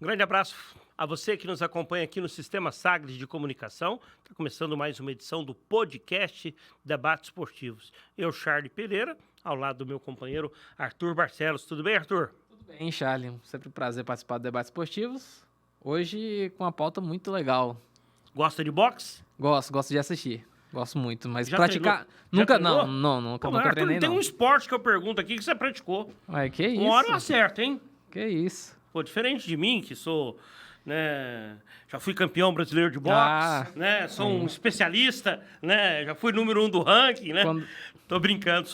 Um grande abraço a você que nos acompanha aqui no Sistema Sagres de Comunicação. Está começando mais uma edição do podcast Debates Esportivos. Eu, Charlie Pereira, ao lado do meu companheiro Arthur Barcelos. Tudo bem, Arthur? Tudo bem, Charlie. Sempre um prazer participar do Debates Esportivos. Hoje com uma pauta muito legal. Gosta de boxe? Gosto de assistir. Gosto muito, mas Já praticar... treinou? Nunca, Já treinou? nunca Arthur, treinei, tem não. um esporte que eu pergunto aqui que você praticou. Ué, que isso? Uma hora eu acerto, hein? Que isso? Pô, diferente de mim, que sou, né, já fui campeão brasileiro de boxe, né, sou um especialista, né, já fui número 1 do ranking, né, Tô brincando,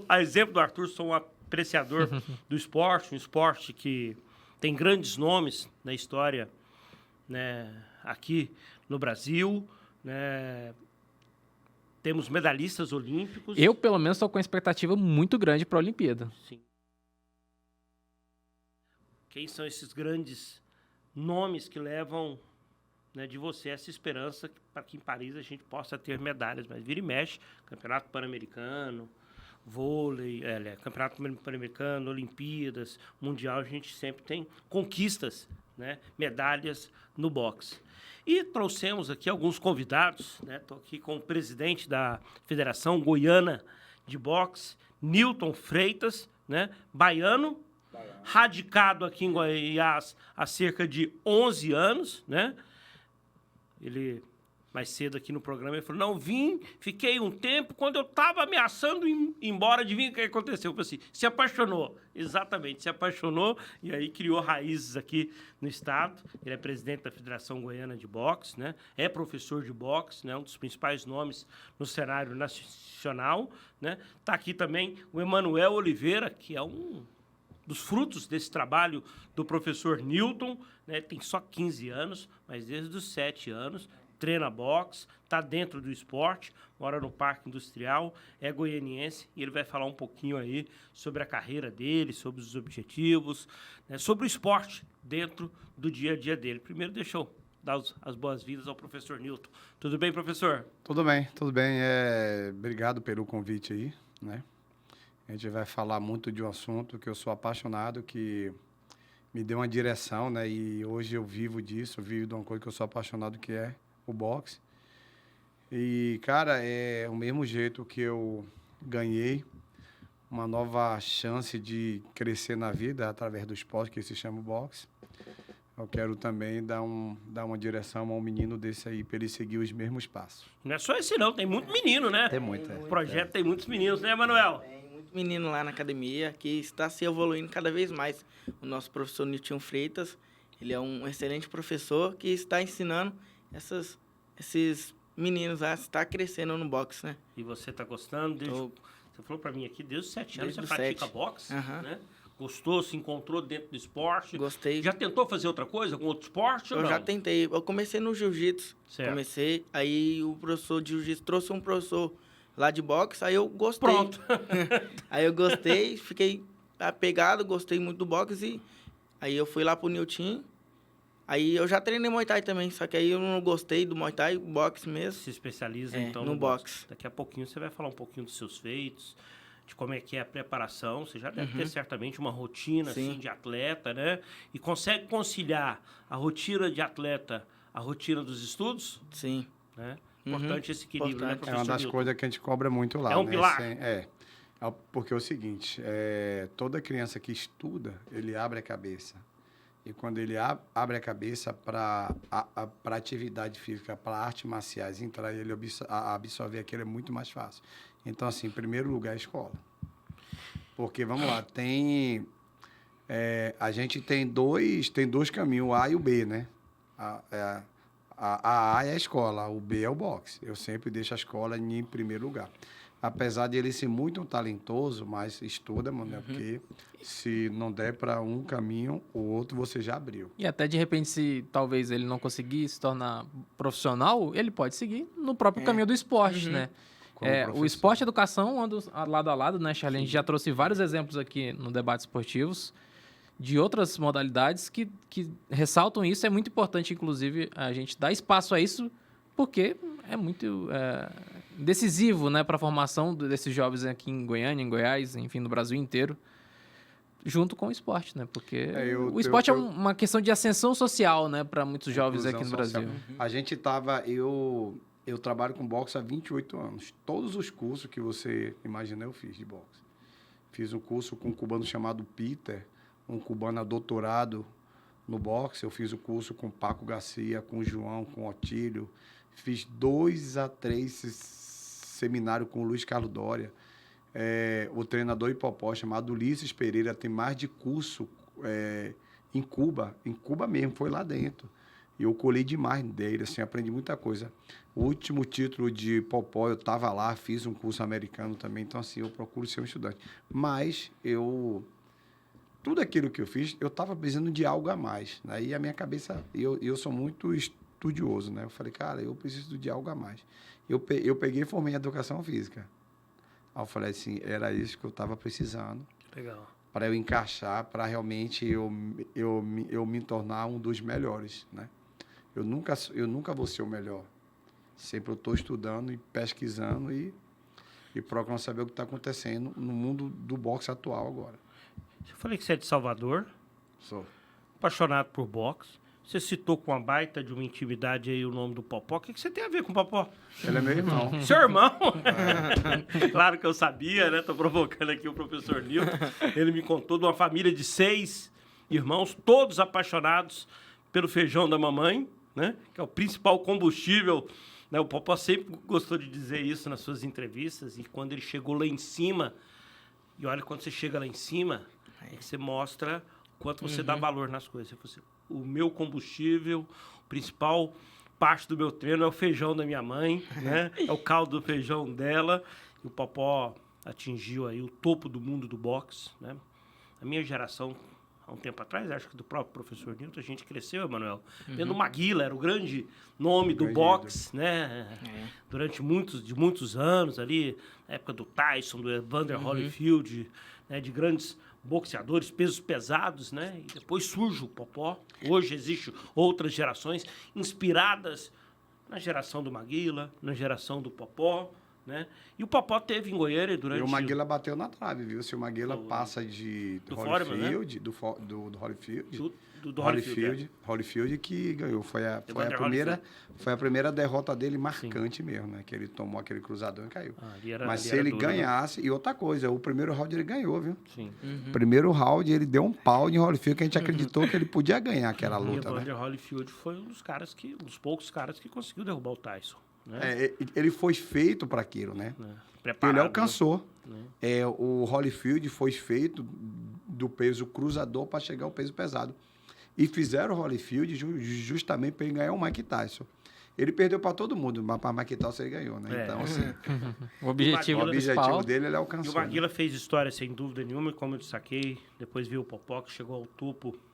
a exemplo do Arthur, sou um apreciador do esporte, um esporte que tem grandes nomes na história, né, aqui no Brasil, né, temos medalhistas olímpicos. Eu, pelo menos, estou com uma expectativa muito grande para a Olimpíada. Sim. Quem são esses grandes nomes que levam, né, de você essa esperança para que em Paris a gente possa ter medalhas? Mas vira e mexe, Campeonato Pan-Americano, vôlei, Campeonato Pan-Americano, Olimpíadas, Mundial, a gente sempre tem conquistas, né, medalhas no boxe. E trouxemos aqui alguns convidados, né? Estou aqui com o presidente da Federação Goiana de Boxe, Nilton Freitas, né, baiano, radicado aqui em Goiás há cerca de 11 anos, né? Ele, mais cedo aqui no programa, ele falou, não, fiquei um tempo, quando eu estava ameaçando ir embora, adivinha o que aconteceu? Eu falei assim, se apaixonou. Exatamente, se apaixonou e aí criou raízes aqui no estado. Ele é presidente da Federação Goiana de Boxe, né? É professor de boxe, né? Um dos principais nomes no cenário nacional, né? Tá aqui também o Emanuel Oliveira, que é um dos frutos desse trabalho do professor Nilton, né? Tem só 15 anos, mas desde os 7 anos treina boxe, está dentro do esporte, mora no Parque Industrial, é goianiense e ele vai falar um pouquinho aí sobre a carreira dele, sobre os objetivos, né? Sobre o esporte dentro do dia a dia dele. Primeiro, deixa eu dar as boas-vindas ao professor Nilton. Tudo bem, professor? Tudo bem, tudo bem. Obrigado pelo convite aí, né? A gente vai falar muito de um assunto que eu sou apaixonado, que me deu uma direção, né? E hoje eu vivo disso, eu vivo de uma coisa que eu sou apaixonado, que é o boxe. E, cara, é o mesmo jeito que eu ganhei uma nova chance de crescer na vida através do esporte, que se chama boxe. Eu quero também dar uma direção a um menino desse aí, para ele seguir os mesmos passos. Não é só esse não, tem muito menino, né? Tem muito, O projeto tem muitos meninos, né, Emanuel? Menino lá na academia que está se evoluindo cada vez mais. O nosso professor Nilton Freitas, ele é um excelente professor que está ensinando esses meninos a estar crescendo no boxe, né? E você está gostando? Você falou para mim aqui, desde os 7 anos Desde você pratica 7. boxe, Aham. né? Gostou, se encontrou dentro do esporte? Gostei. Já tentou fazer outra coisa, algum outro esporte ou Eu não? já tentei. Eu comecei no jiu-jitsu. Certo. Aí o professor de jiu-jitsu trouxe um professor lá de boxe, aí eu gostei. Pronto. Aí eu gostei, fiquei apegado, gostei muito do boxe e aí eu fui lá pro Nilton. Aí eu já treinei Muay Thai também, só que aí eu não gostei do Muay Thai, boxe mesmo. Se especializa, É, então, no boxe. Daqui a pouquinho você vai falar um pouquinho dos seus feitos, de como é que é a preparação. Você já deve ter certamente uma rotina, Sim. assim, de atleta, né? E consegue conciliar a rotina de atleta, a rotina dos estudos, Sim. né? Importante esse equilíbrio, né, Importante. professor É uma das Nilton? coisas que a gente cobra muito lá. É um né? pilar. Porque é o seguinte, toda criança que estuda, ele abre a cabeça. E quando ele abre a cabeça para atividade física, para artes marciais entrar e ele absorver aquilo é muito mais fácil. Então, assim, em primeiro lugar, a escola. Porque, vamos lá, a gente tem dois caminhos, o A e o B, né? A é a escola, o B é o boxe. Eu sempre deixo a escola em primeiro lugar. Apesar de ele ser muito talentoso, mas estuda, mano, né? Porque se não der para um caminho, o outro você já abriu. E até de repente, se talvez ele não conseguir se tornar profissional, ele pode seguir no próprio caminho do esporte, né? Como O professor. esporte e a educação andam lado a lado, né, Charlie? A gente já trouxe vários exemplos aqui no Debates Esportivos de outras modalidades que ressaltam isso. É muito importante, inclusive, a gente dar espaço a isso, porque é muito decisivo, né, para a formação desses jovens aqui em Goiânia, em Goiás, enfim, no Brasil inteiro. junto com o esporte, né? Porque eu- o esporte eu- é uma questão de ascensão social, né? Para muitos jovens aqui no Inclusão Brasil. social. A gente tava... Eu trabalho com boxe há 28 anos. Todos os cursos que você imagina eu fiz de boxe. Fiz um curso com um cubano chamado Peter, um cubano doutorado no boxe. Eu fiz o curso com Paco Garcia, com o João, com o Otílio. Fiz 2 a 3 seminários com o Luiz Carlos Doria. O treinador Hipopó, chamado Ulisses Pereira, tem mais de curso em Cuba mesmo, foi lá dentro. E eu colhei demais dele, assim, aprendi muita coisa. O último título de Popó, eu estava lá, fiz um curso americano também, então, assim, eu procuro ser um estudante. Mas tudo aquilo que eu fiz, eu estava precisando de algo a mais. Aí a minha cabeça, eu sou muito estudioso, né? Eu falei, cara, eu preciso de algo a mais. Eu peguei e formei em educação física. Aí eu falei assim, era isso que eu estava precisando. Legal. Para eu encaixar, para realmente eu me tornar um dos melhores, né? Eu nunca vou ser o melhor. Sempre eu estou estudando e pesquisando e procurando saber o que está acontecendo no mundo do boxe atual agora. Eu falei que você é de Salvador, Sou. apaixonado por boxe. Você citou com uma baita de uma intimidade aí o nome do Popó. O que você tem a ver com o Popó? Ele é meu irmão. Seu irmão? Claro que eu sabia, né? Tô provocando aqui o professor Nilton. Ele me contou de uma família de 6 irmãos, todos apaixonados pelo feijão da mamãe, né? Que é o principal combustível, né? O Popó sempre gostou de dizer isso nas suas entrevistas. E quando ele chegou lá em cima, e olha, quando você chega lá em cima, é que você mostra quanto você dá valor nas coisas. Você, o meu combustível, o principal parte do meu treino é o feijão da minha mãe, né? É o caldo do feijão dela. E o Popó atingiu aí o topo do mundo do boxe, né? A minha geração, há um tempo atrás, acho que do próprio professor Nilton, a gente cresceu, Emanuel, vendo o Maguila, era o grande nome do boxe, né? Durante muitos anos ali, na época do Tyson, do Evander Holyfield, né? De grandes boxeadores, pesos pesados, né? E depois surge o Popó. Hoje existem outras gerações inspiradas na geração do Maguila, na geração do Popó, né? E o Popó teve em Goiânia durante... E o Maguila bateu na trave, viu? Se o Maguila passa de do Holyfield, né? do Holyfield... Do Holyfield, Holyfield que ganhou. Foi a primeira derrota dele marcante mesmo, né? Que ele tomou aquele cruzadão e caiu. Mas se ele ganhasse... E outra coisa, o primeiro round ele ganhou, viu? Sim. Primeiro round ele deu um pau de Holyfield que a gente acreditou que ele podia ganhar aquela luta, e né? Evander Holyfield foi um dos poucos caras que conseguiu derrubar o Tyson. Né? Ele foi feito para aquilo, né? Preparado, ele alcançou. Né? O Holyfield foi feito do peso cruzador para chegar ao peso pesado. E fizeram o Holyfield justamente para ele ganhar o Mike Tyson. Ele perdeu para todo mundo, mas para Mike Tyson ele ganhou, né? Então, assim... O objetivo dele ele alcançou. E o Maguila fez história, sem dúvida nenhuma, como eu destaquei. Depois viu o Popó, que chegou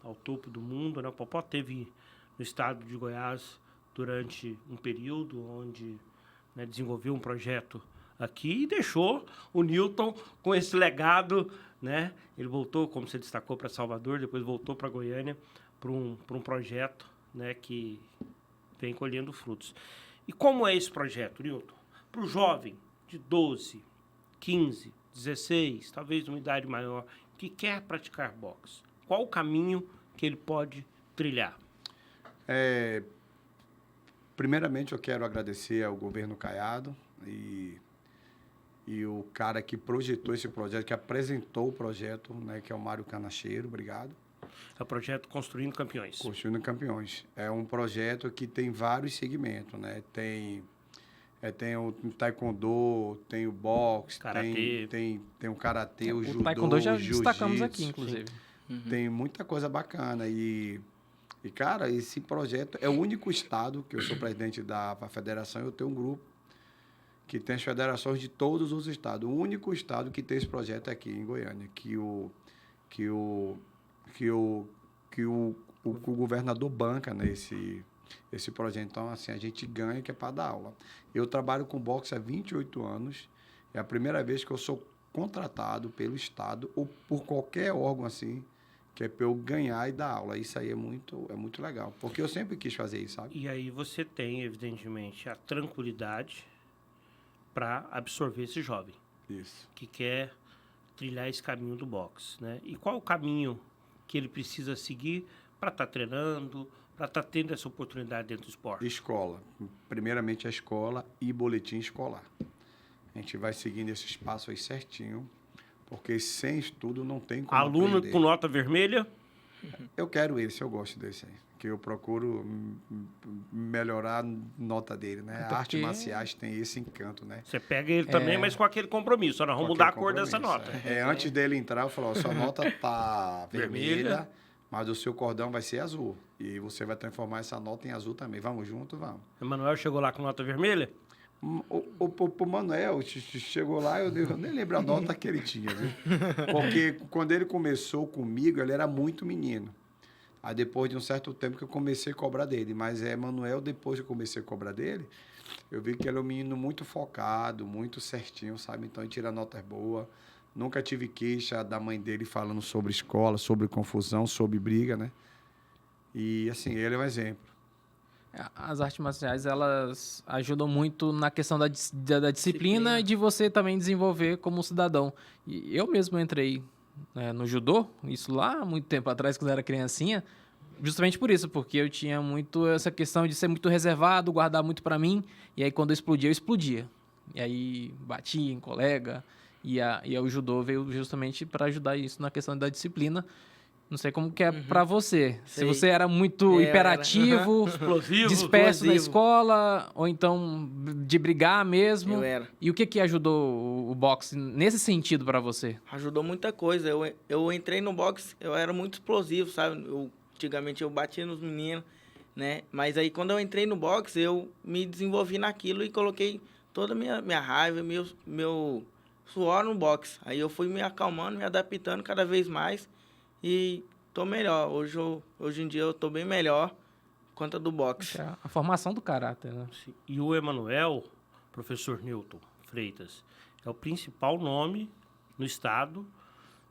ao topo do mundo, né? O Popó teve no estado de Goiás durante um período onde, né, desenvolveu um projeto aqui e deixou o Nilton com esse legado, né? Ele voltou, como você destacou, para Salvador, depois voltou para Goiânia para um projeto, né, que vem colhendo frutos. E como é esse projeto, Nilton? Para o jovem de 12, 15, 16, talvez uma idade maior, que quer praticar boxe, qual o caminho que ele pode trilhar? Primeiramente, eu quero agradecer ao governo Caiado e o cara que projetou esse projeto, que apresentou o projeto, né, que é o Mário Canacheiro. Obrigado. É o projeto Construindo Campeões. Construindo Campeões. É um projeto que tem vários segmentos, né? Tem o taekwondo, tem o boxe, tem o karatê, o judô, o taekwondo já jiu-jitsu. destacamos aqui, inclusive. Tem muita coisa bacana e, cara, esse projeto é o único estado, que eu sou presidente da federação, eu tenho um grupo que tem as federações de todos os estados. O único estado que tem esse projeto é aqui em Goiânia, que o governador banca, né, esse projeto. Então, assim, a gente ganha que é para dar aula. Eu trabalho com boxe há 28 anos. É a primeira vez que eu sou contratado pelo estado ou por qualquer órgão assim, que é para eu ganhar e dar aula. Isso aí é muito legal, porque eu sempre quis fazer isso, sabe? E aí você tem, evidentemente, a tranquilidade para absorver esse jovem. Isso. Que quer trilhar esse caminho do boxe, né? E qual o caminho que ele precisa seguir para estar treinando, para estar tendo essa oportunidade dentro do esporte? Escola. Primeiramente a escola e boletim escolar. A gente vai seguindo esses passos aí certinho, porque sem estudo não tem como Aluno aprender. com nota vermelha? Eu quero esse, eu gosto desse aí. Que eu procuro melhorar a nota dele, né? Porque... Artes marciais tem esse encanto, né? Você pega ele também, mas com aquele compromisso. Nós vamos mudar a cor dessa nota. Antes dele entrar, eu falo, ó, sua nota tá vermelha, mas o seu cordão vai ser azul. E você vai transformar essa nota em azul também. Vamos junto, vamos. Emanuel chegou lá com nota vermelha? O Manuel chegou lá, eu nem lembro a nota que ele tinha, viu? Porque quando ele começou comigo, ele era muito menino. Aí depois de um certo tempo que eu comecei a cobrar dele. Mas Manuel, depois que eu comecei a cobrar dele, eu vi que ele é um menino muito focado, muito certinho, sabe? Então ele tira notas boas. Nunca tive queixa da mãe dele falando sobre escola, sobre confusão, sobre briga, né? E assim, ele é um exemplo. As artes marciais, elas ajudam muito na questão da disciplina e de você também desenvolver como cidadão. E eu mesmo entrei, né, no judô, isso lá há muito tempo atrás, quando eu era criancinha, justamente por isso, porque eu tinha muito essa questão de ser muito reservado, guardar muito pra mim, e aí quando eu explodia. E aí batia em colega, e o judô veio justamente para ajudar isso na questão da disciplina. Não sei como que é pra você. Sei. Se você era muito hiperativo, Explosivo. disperso na explosivo. escola, ou então de brigar mesmo. Eu era. E o que ajudou o boxe nesse sentido pra você? Ajudou muita coisa. Eu entrei no boxe, eu era muito explosivo, sabe? Antigamente eu batia nos meninos, né? Mas aí quando eu entrei no boxe, eu me desenvolvi naquilo e coloquei toda a minha raiva, meu suor no boxe. Aí eu fui me acalmando, me adaptando cada vez mais e tô melhor. Hoje em dia eu tô bem melhor por conta do boxe. É a formação do caráter, né? E o Emanuel, professor Newton Freitas, é o principal nome no estado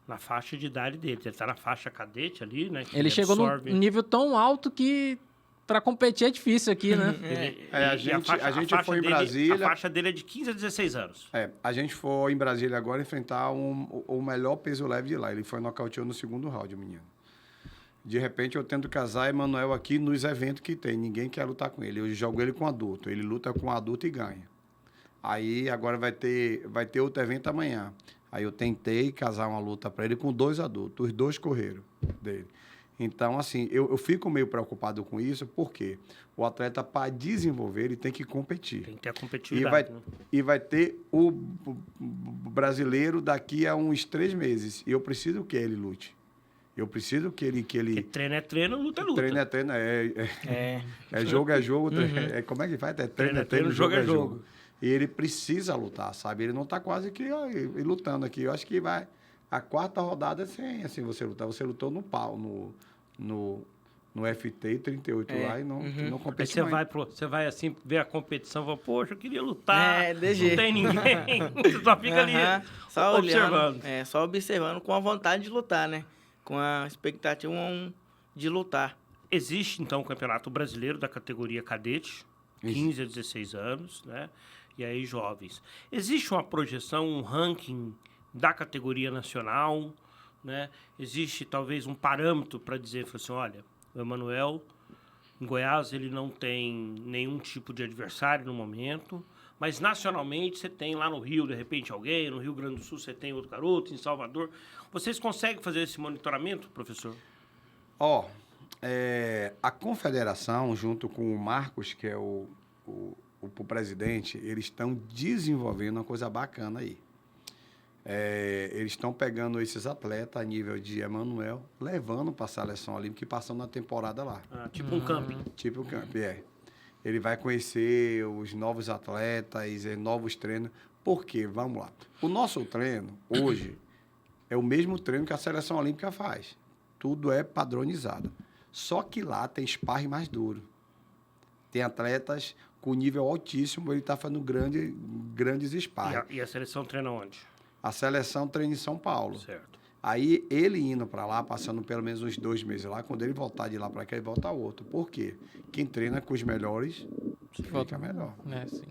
na faixa de idade dele. Ele está na faixa cadete ali, né? Ele chegou num nível tão alto que para competir é difícil aqui, né? A gente foi em Brasília. A faixa dele é de 15 a 16 anos. A gente foi em Brasília agora enfrentar o melhor peso leve de lá. Ele foi nocauteou no segundo round, o menino. De repente, eu tento casar Emanuel aqui nos eventos que tem. Ninguém quer lutar com ele. Eu jogo ele com adulto. Ele luta com adulto e ganha. Aí, agora vai ter outro evento amanhã. Aí eu tentei casar uma luta para ele com 2 adultos. Os 2 correram dele. Então, assim, eu fico meio preocupado com isso, porque o atleta, para desenvolver, ele tem que competir. Tem que ter a competitividade. E vai ter o brasileiro daqui a uns 3 meses. E eu preciso que ele lute. Eu preciso que ele... Porque treino é treino, luta é luta. Treino é treino, jogo é jogo. Como é que faz? Treino é treino, jogo é jogo. E ele precisa lutar, sabe? Ele não está quase que lutando aqui. Eu acho que vai... A 4ª rodada sem assim, você lutar. Você lutou no pau, no FT 38 lá e não competiu. Aí você vai assim, ver a competição e fala, poxa, eu queria lutar. De não jeito. tem ninguém. Você só fica ali só observando. Olhando, só observando com a vontade de lutar, né? Com a expectativa de lutar. Existe, então, o Campeonato Brasileiro da categoria cadete, 15 a 16 anos, né? E aí, jovens. Existe uma projeção, um ranking da categoria nacional, né? Existe, talvez, um parâmetro para dizer, assim, olha, o Emanuel, em Goiás, ele não tem nenhum tipo de adversário no momento, mas nacionalmente você tem lá no Rio, de repente, alguém, no Rio Grande do Sul você tem outro garoto, em Salvador. Vocês conseguem fazer esse monitoramento, professor? A confederação, junto com o Marcos, que é o presidente, eles estão desenvolvendo uma coisa bacana aí. Eles estão pegando esses atletas a nível de Emanuel, levando para a seleção olímpica que passam na temporada lá. Tipo um camping. Tipo um camping, Ele vai conhecer os novos atletas, novos treinos. Por quê? Vamos lá. O nosso treino, hoje, é o mesmo treino que a seleção olímpica faz. Tudo é padronizado. Só que lá tem sparring mais duro. Tem atletas com nível altíssimo, ele está fazendo grandes sparring. E a seleção treina onde? A seleção treina em São Paulo. Certo. Aí, ele indo para lá, passando pelo menos uns 2 meses lá, quando ele voltar de lá para cá, ele volta outro. Por quê? Quem treina com os melhores fica melhor. Sim.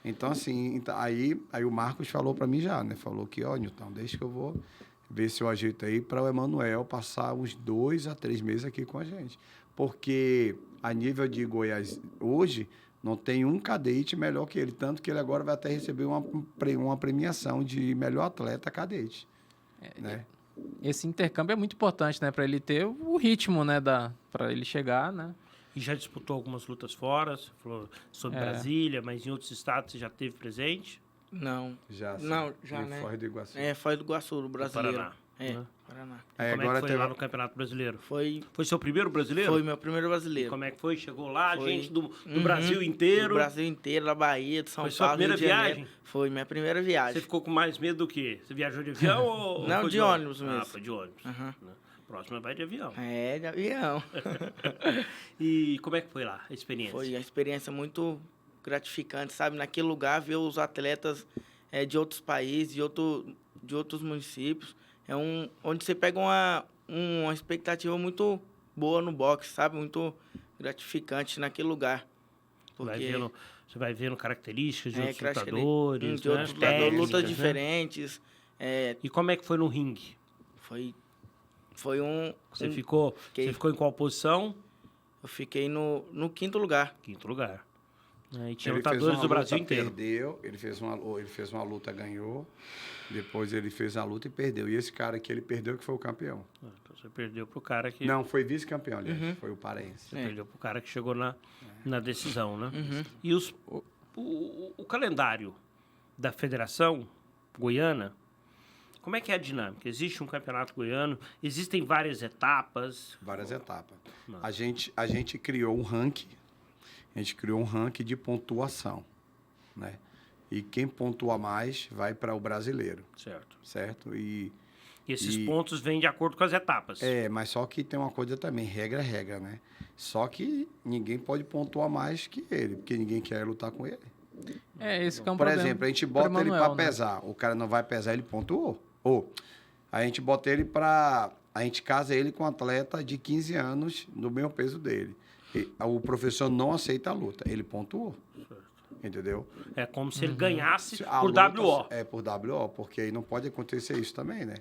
Então, assim, aí o Marcos falou para mim já, né? Falou que, ó, Nilton, deixa que eu vou ver se eu ajeito aí para o Emanuel passar uns 2 a 3 meses aqui com a gente. Porque a nível de Goiás, hoje, não tem um cadete melhor que ele. Tanto que ele agora vai até receber uma premiação de melhor atleta cadete. Né? Esse intercâmbio é muito importante, né? Para ele ter o ritmo, né? Para ele chegar, né? E já disputou algumas lutas fora, você falou sobre Brasília, mas em outros estados você já teve presente? Não. Já, sim. Não, já, em né? Foz do Iguaçu. Foz do Iguaçu, do brasileiro. Paraná. É, Paraná. Como é que foi lá no Campeonato Brasileiro? Foi seu primeiro brasileiro? Foi meu primeiro E brasileiro. como é que foi? Chegou lá, Foi. gente do Brasil inteiro? Do Brasil inteiro, da Bahia, de São Foi Paulo, sua primeira Rio de Janeiro. viagem? Foi minha primeira viagem. Você ficou com mais medo do quê? Você viajou de avião ou Não, foi de ônibus Ah, mesmo. foi de ônibus. Aham. Né? Próxima vai de avião. É, de avião. E como é que foi lá a experiência? Foi uma experiência muito gratificante, sabe? Naquele lugar, ver os atletas de outros países, de outros municípios. Onde você pega uma expectativa muito boa no boxe, sabe? Muito gratificante naquele lugar. Você vai vendo características de outros características lutadores, de né? outros lutadores, Técnicas, lutas né? diferentes. E como é que foi no ringue? Foi um... Você ficou em qual posição? Eu fiquei no 5º lugar. 5º lugar. E tinha Ele lutadores fez uma do Brasil luta, inteiro. Perdeu, ele fez uma luta, ganhou. Depois ele fez a luta e perdeu. E esse cara que ele perdeu que foi o campeão. Então você perdeu pro cara que... Não, foi vice-campeão, aliás. Foi o paraense. Você perdeu pro cara que chegou na decisão, né? Uhum. E o calendário da Federação Goiana, como é que é a dinâmica? Existe um campeonato goiano? Existem várias etapas? Várias etapas. Nossa. A gente criou um ranking. A gente criou um ranking de pontuação, né? E quem pontua mais vai para o brasileiro, Certo. certo? E esses pontos vêm de acordo com as etapas. Mas só que tem uma coisa também, regra é regra, né? Só que ninguém pode pontuar mais que ele, porque ninguém quer lutar com ele. Esse que é um Por problema exemplo, a gente bota ele Emanuel, para né? pesar, o cara não vai pesar, ele pontuou. Ou a gente bota ele para... A gente casa ele com um atleta de 15 anos no mesmo peso dele. O professor não aceita a luta, ele pontuou. Entendeu? É como se ele ganhasse A por luta WO. É por WO, porque aí não pode acontecer isso também, né?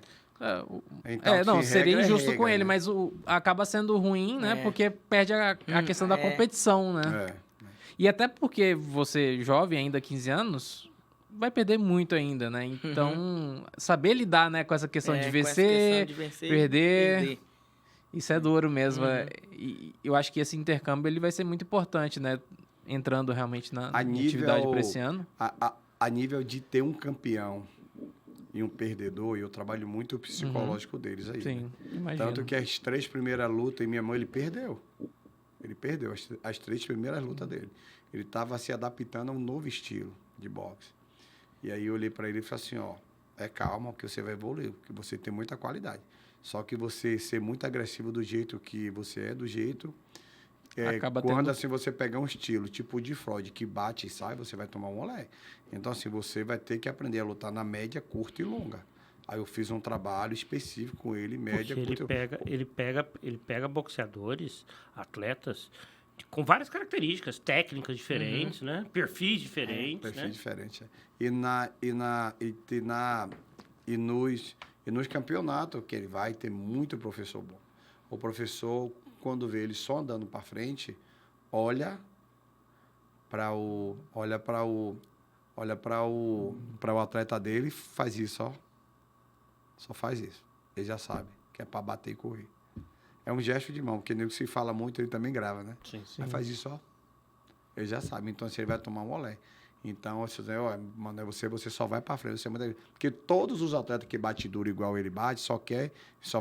Não, se seria regra é injusto regra, com ele, né? mas acaba sendo ruim, né? Porque perde a questão da competição, né? E até porque você, jovem, ainda 15 anos, vai perder muito ainda, né? Então, saber lidar, né, com essa questão de vencer, perder, isso é duro mesmo. E eu acho que esse intercâmbio ele vai ser muito importante, né? Entrando realmente na atividade para esse ano. A nível de ter um campeão e um perdedor, eu trabalho muito o psicológico deles aí. Sim, né? imagino. Tanto que as 3 primeiras lutas em minha mão, ele perdeu. Ele perdeu as 3 primeiras lutas dele. Ele estava se adaptando a um novo estilo de boxe. E aí eu olhei para ele e falei assim, ó, calma que você vai evoluir, porque você tem muita qualidade. Só que você ser muito agressivo do jeito que você é, quando assim você pegar um estilo tipo de Freud, que bate e sai, você vai tomar um olé. Então assim, você vai ter que aprender a lutar na média, curta e longa. Aí eu fiz um trabalho específico com ele, média, curta. Ele pega boxeadores, atletas com várias características, técnicas diferentes, né? Perfis diferentes, perfis diferentes. E nos campeonatos que ele vai ter muito professor bom. O professor, quando vê ele só andando para frente, olha para o atleta dele e faz isso, ó. Só faz isso. Ele já sabe que é para bater e correr. É um gesto de mão, porque nego se fala muito, ele também grava, né? Sim. Mas faz isso, ó. Ele já sabe. Então, assim, ele vai tomar um olé. Então, mano, você só vai para frente. Porque todos os atletas que bate duro igual ele bate, só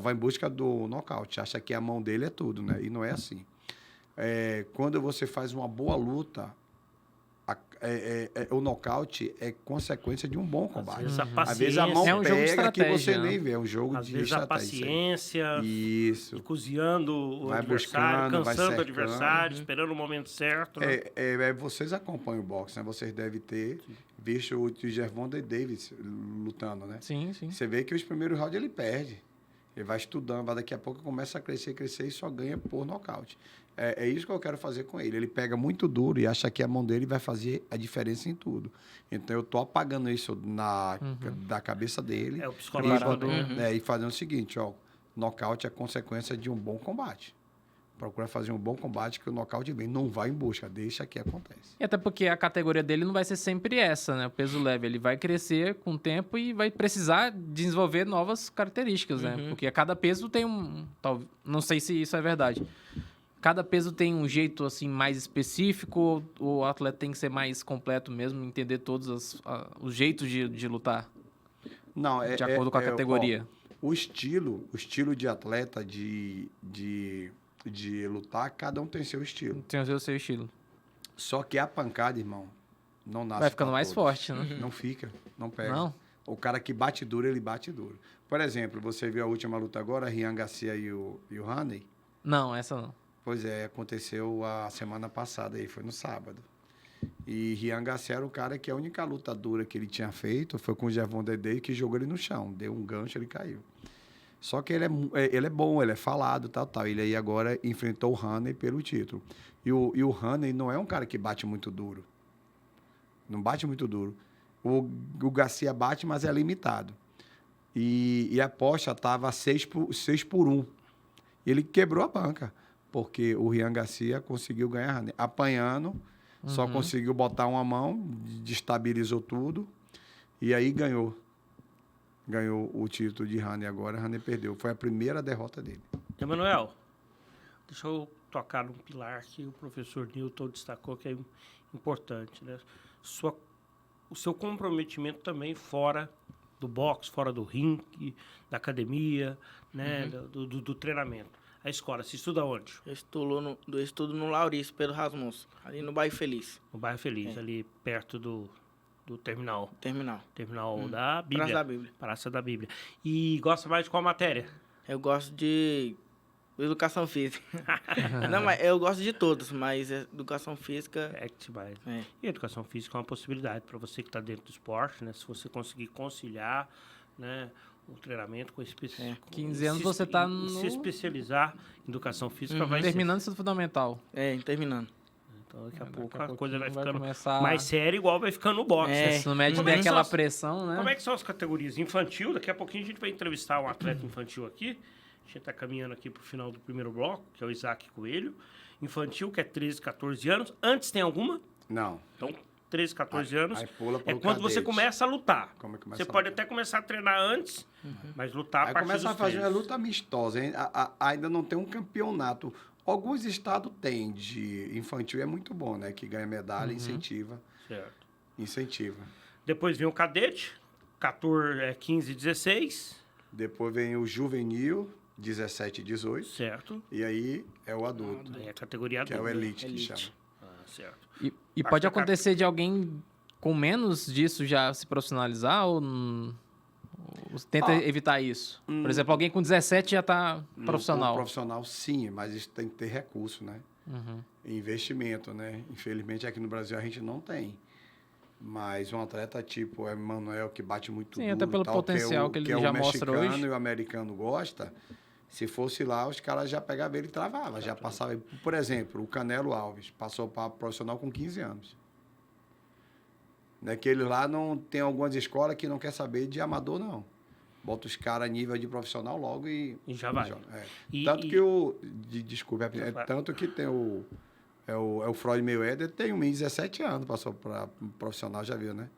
vai em busca do nocaute. Acha que a mão dele é tudo, né? E não é assim. Quando você faz uma boa luta, o nocaute é consequência de um bom combate. Às vezes a mão é um jogo de pega que você estratégia, nem vê. É um jogo Às de vezes estratégia. a paciência, isso. cozinhando o Vai adversário, buscando, vai cansando o cercando. adversário, esperando o momento certo. Né? Vocês acompanham o boxe, né? Vocês devem ter visto o Gervonta Davis lutando, né? Sim. Você vê que os primeiros rounds ele perde. Ele vai estudando, daqui a pouco começa a crescer e só ganha por nocaute. É isso que eu quero fazer com ele. Ele pega muito duro e acha que a mão dele vai fazer a diferença em tudo. Então, eu tô apagando isso da cabeça dele. É o psicológico E fazendo o seguinte, ó, nocaute é consequência de um bom combate. Procura fazer um bom combate que o nocaute vem. Não vai em busca, deixa que acontece. E até porque a categoria dele não vai ser sempre essa, né? O peso leve, ele vai crescer com o tempo e vai precisar desenvolver novas características, né? Porque cada peso tem não sei se isso é verdade. Cada peso tem um jeito, assim, mais específico, ou o atleta tem que ser mais completo mesmo, entender todos os jeitos de lutar, Não, de acordo com a categoria. Ó, o estilo de atleta de lutar, cada um tem seu estilo. Tem o seu estilo. Só que a pancada, irmão, não nasce Vai ficando pra mais todos. forte, né? Não fica, não pega. Não? O cara que bate duro, ele bate duro. Por exemplo, você viu a última luta agora, Ryan Garcia e o Haney? Não, essa não. Pois é, aconteceu a semana passada aí, foi no sábado. E Ryan Garcia era o cara que a única luta dura que ele tinha feito foi com o Gervon Dede, que jogou ele no chão, deu um gancho, ele caiu. Só que ele é bom, ele é falado, tal. Ele aí agora enfrentou o Haney pelo título. E o Haney não é um cara que bate muito duro. Não bate muito duro. O Garcia bate, mas é limitado. E a aposta estava 6-1. Ele quebrou a banca, porque o Ryan Garcia conseguiu ganhar Haney. Apanhando, só conseguiu botar uma mão, destabilizou tudo, e aí ganhou. Ganhou o título de Haney agora, Haney perdeu. Foi a primeira derrota dele. Emanuel, deixa eu tocar num pilar que o professor Newton destacou que é importante, né? O seu comprometimento também fora do boxe, fora do ringue, da academia, né? Do treinamento. A escola, você estuda onde? Eu estudo no Laurício Pedro Rasmussen, ali no Bairro Feliz. No Bairro Feliz, ali perto do terminal. Terminal. Da Bíblia. Praça da Bíblia. Praça da Bíblia. E gosta mais de qual matéria? Eu gosto de educação física. Não, mas eu gosto de todos, mas educação física... Mais. É. E a educação física é uma possibilidade para você que está dentro do esporte, né? Se você conseguir conciliar, né, o treinamento com 15 anos você tá se especializar em educação física, vai terminando isso fundamental. Terminando. Então, daqui a pouco a coisa vai vai ficando começar... mais séria, igual vai ficando no boxe. É. né? Se no médio Como der é que aquela são as- pressão, né? Como é que são as categorias? Infantil, daqui a pouquinho a gente vai entrevistar um atleta infantil aqui. A gente está caminhando aqui para o final do primeiro bloco, que é o Isaac Coelho. Infantil, que é 13, 14 anos. Antes tem alguma? Não. Então, 13, 14 anos Aí pula é pro quando você cadete. começa a lutar. Como é que começa Você a pode lutar? até começar a treinar antes, mas lutar a Aí partir começa a dos fazer 13. uma luta amistosa. Hein? Ainda não tem um campeonato. Alguns estados têm de infantil, é muito bom, né? Que ganha medalha, incentiva. Certo. Depois vem o cadete, 14, 15, 16. Depois vem o juvenil, 17 e 18. Certo. E aí é o adulto, Aí a categoria que é o adulta. elite que chama. Certo. E Parte pode da acontecer de alguém com menos disso já se profissionalizar ou tenta evitar isso? Por exemplo, alguém com 17 já está profissional. Profissional, sim, mas isso tem que ter recurso, né? Investimento, né? Infelizmente, aqui no Brasil a gente não tem. Mas um atleta tipo o Emanuel, que bate muito Sim, duro, até pelo tal, potencial que ele já o mostra mexicano hoje. e o americano gosta, se fosse lá, os caras já pegavam ele e travavam, já passava. Por exemplo, o Canelo Alves passou para profissional com 15 anos. Naquele lá não tem algumas escolas que não quer saber de amador, não. Bota os caras a nível de profissional logo e já vai. joga. É. E- Tanto e- que desculpa, tanto que tem o Floyd Mayweather, tem um menino de 17 anos, passou para profissional, já viu, né?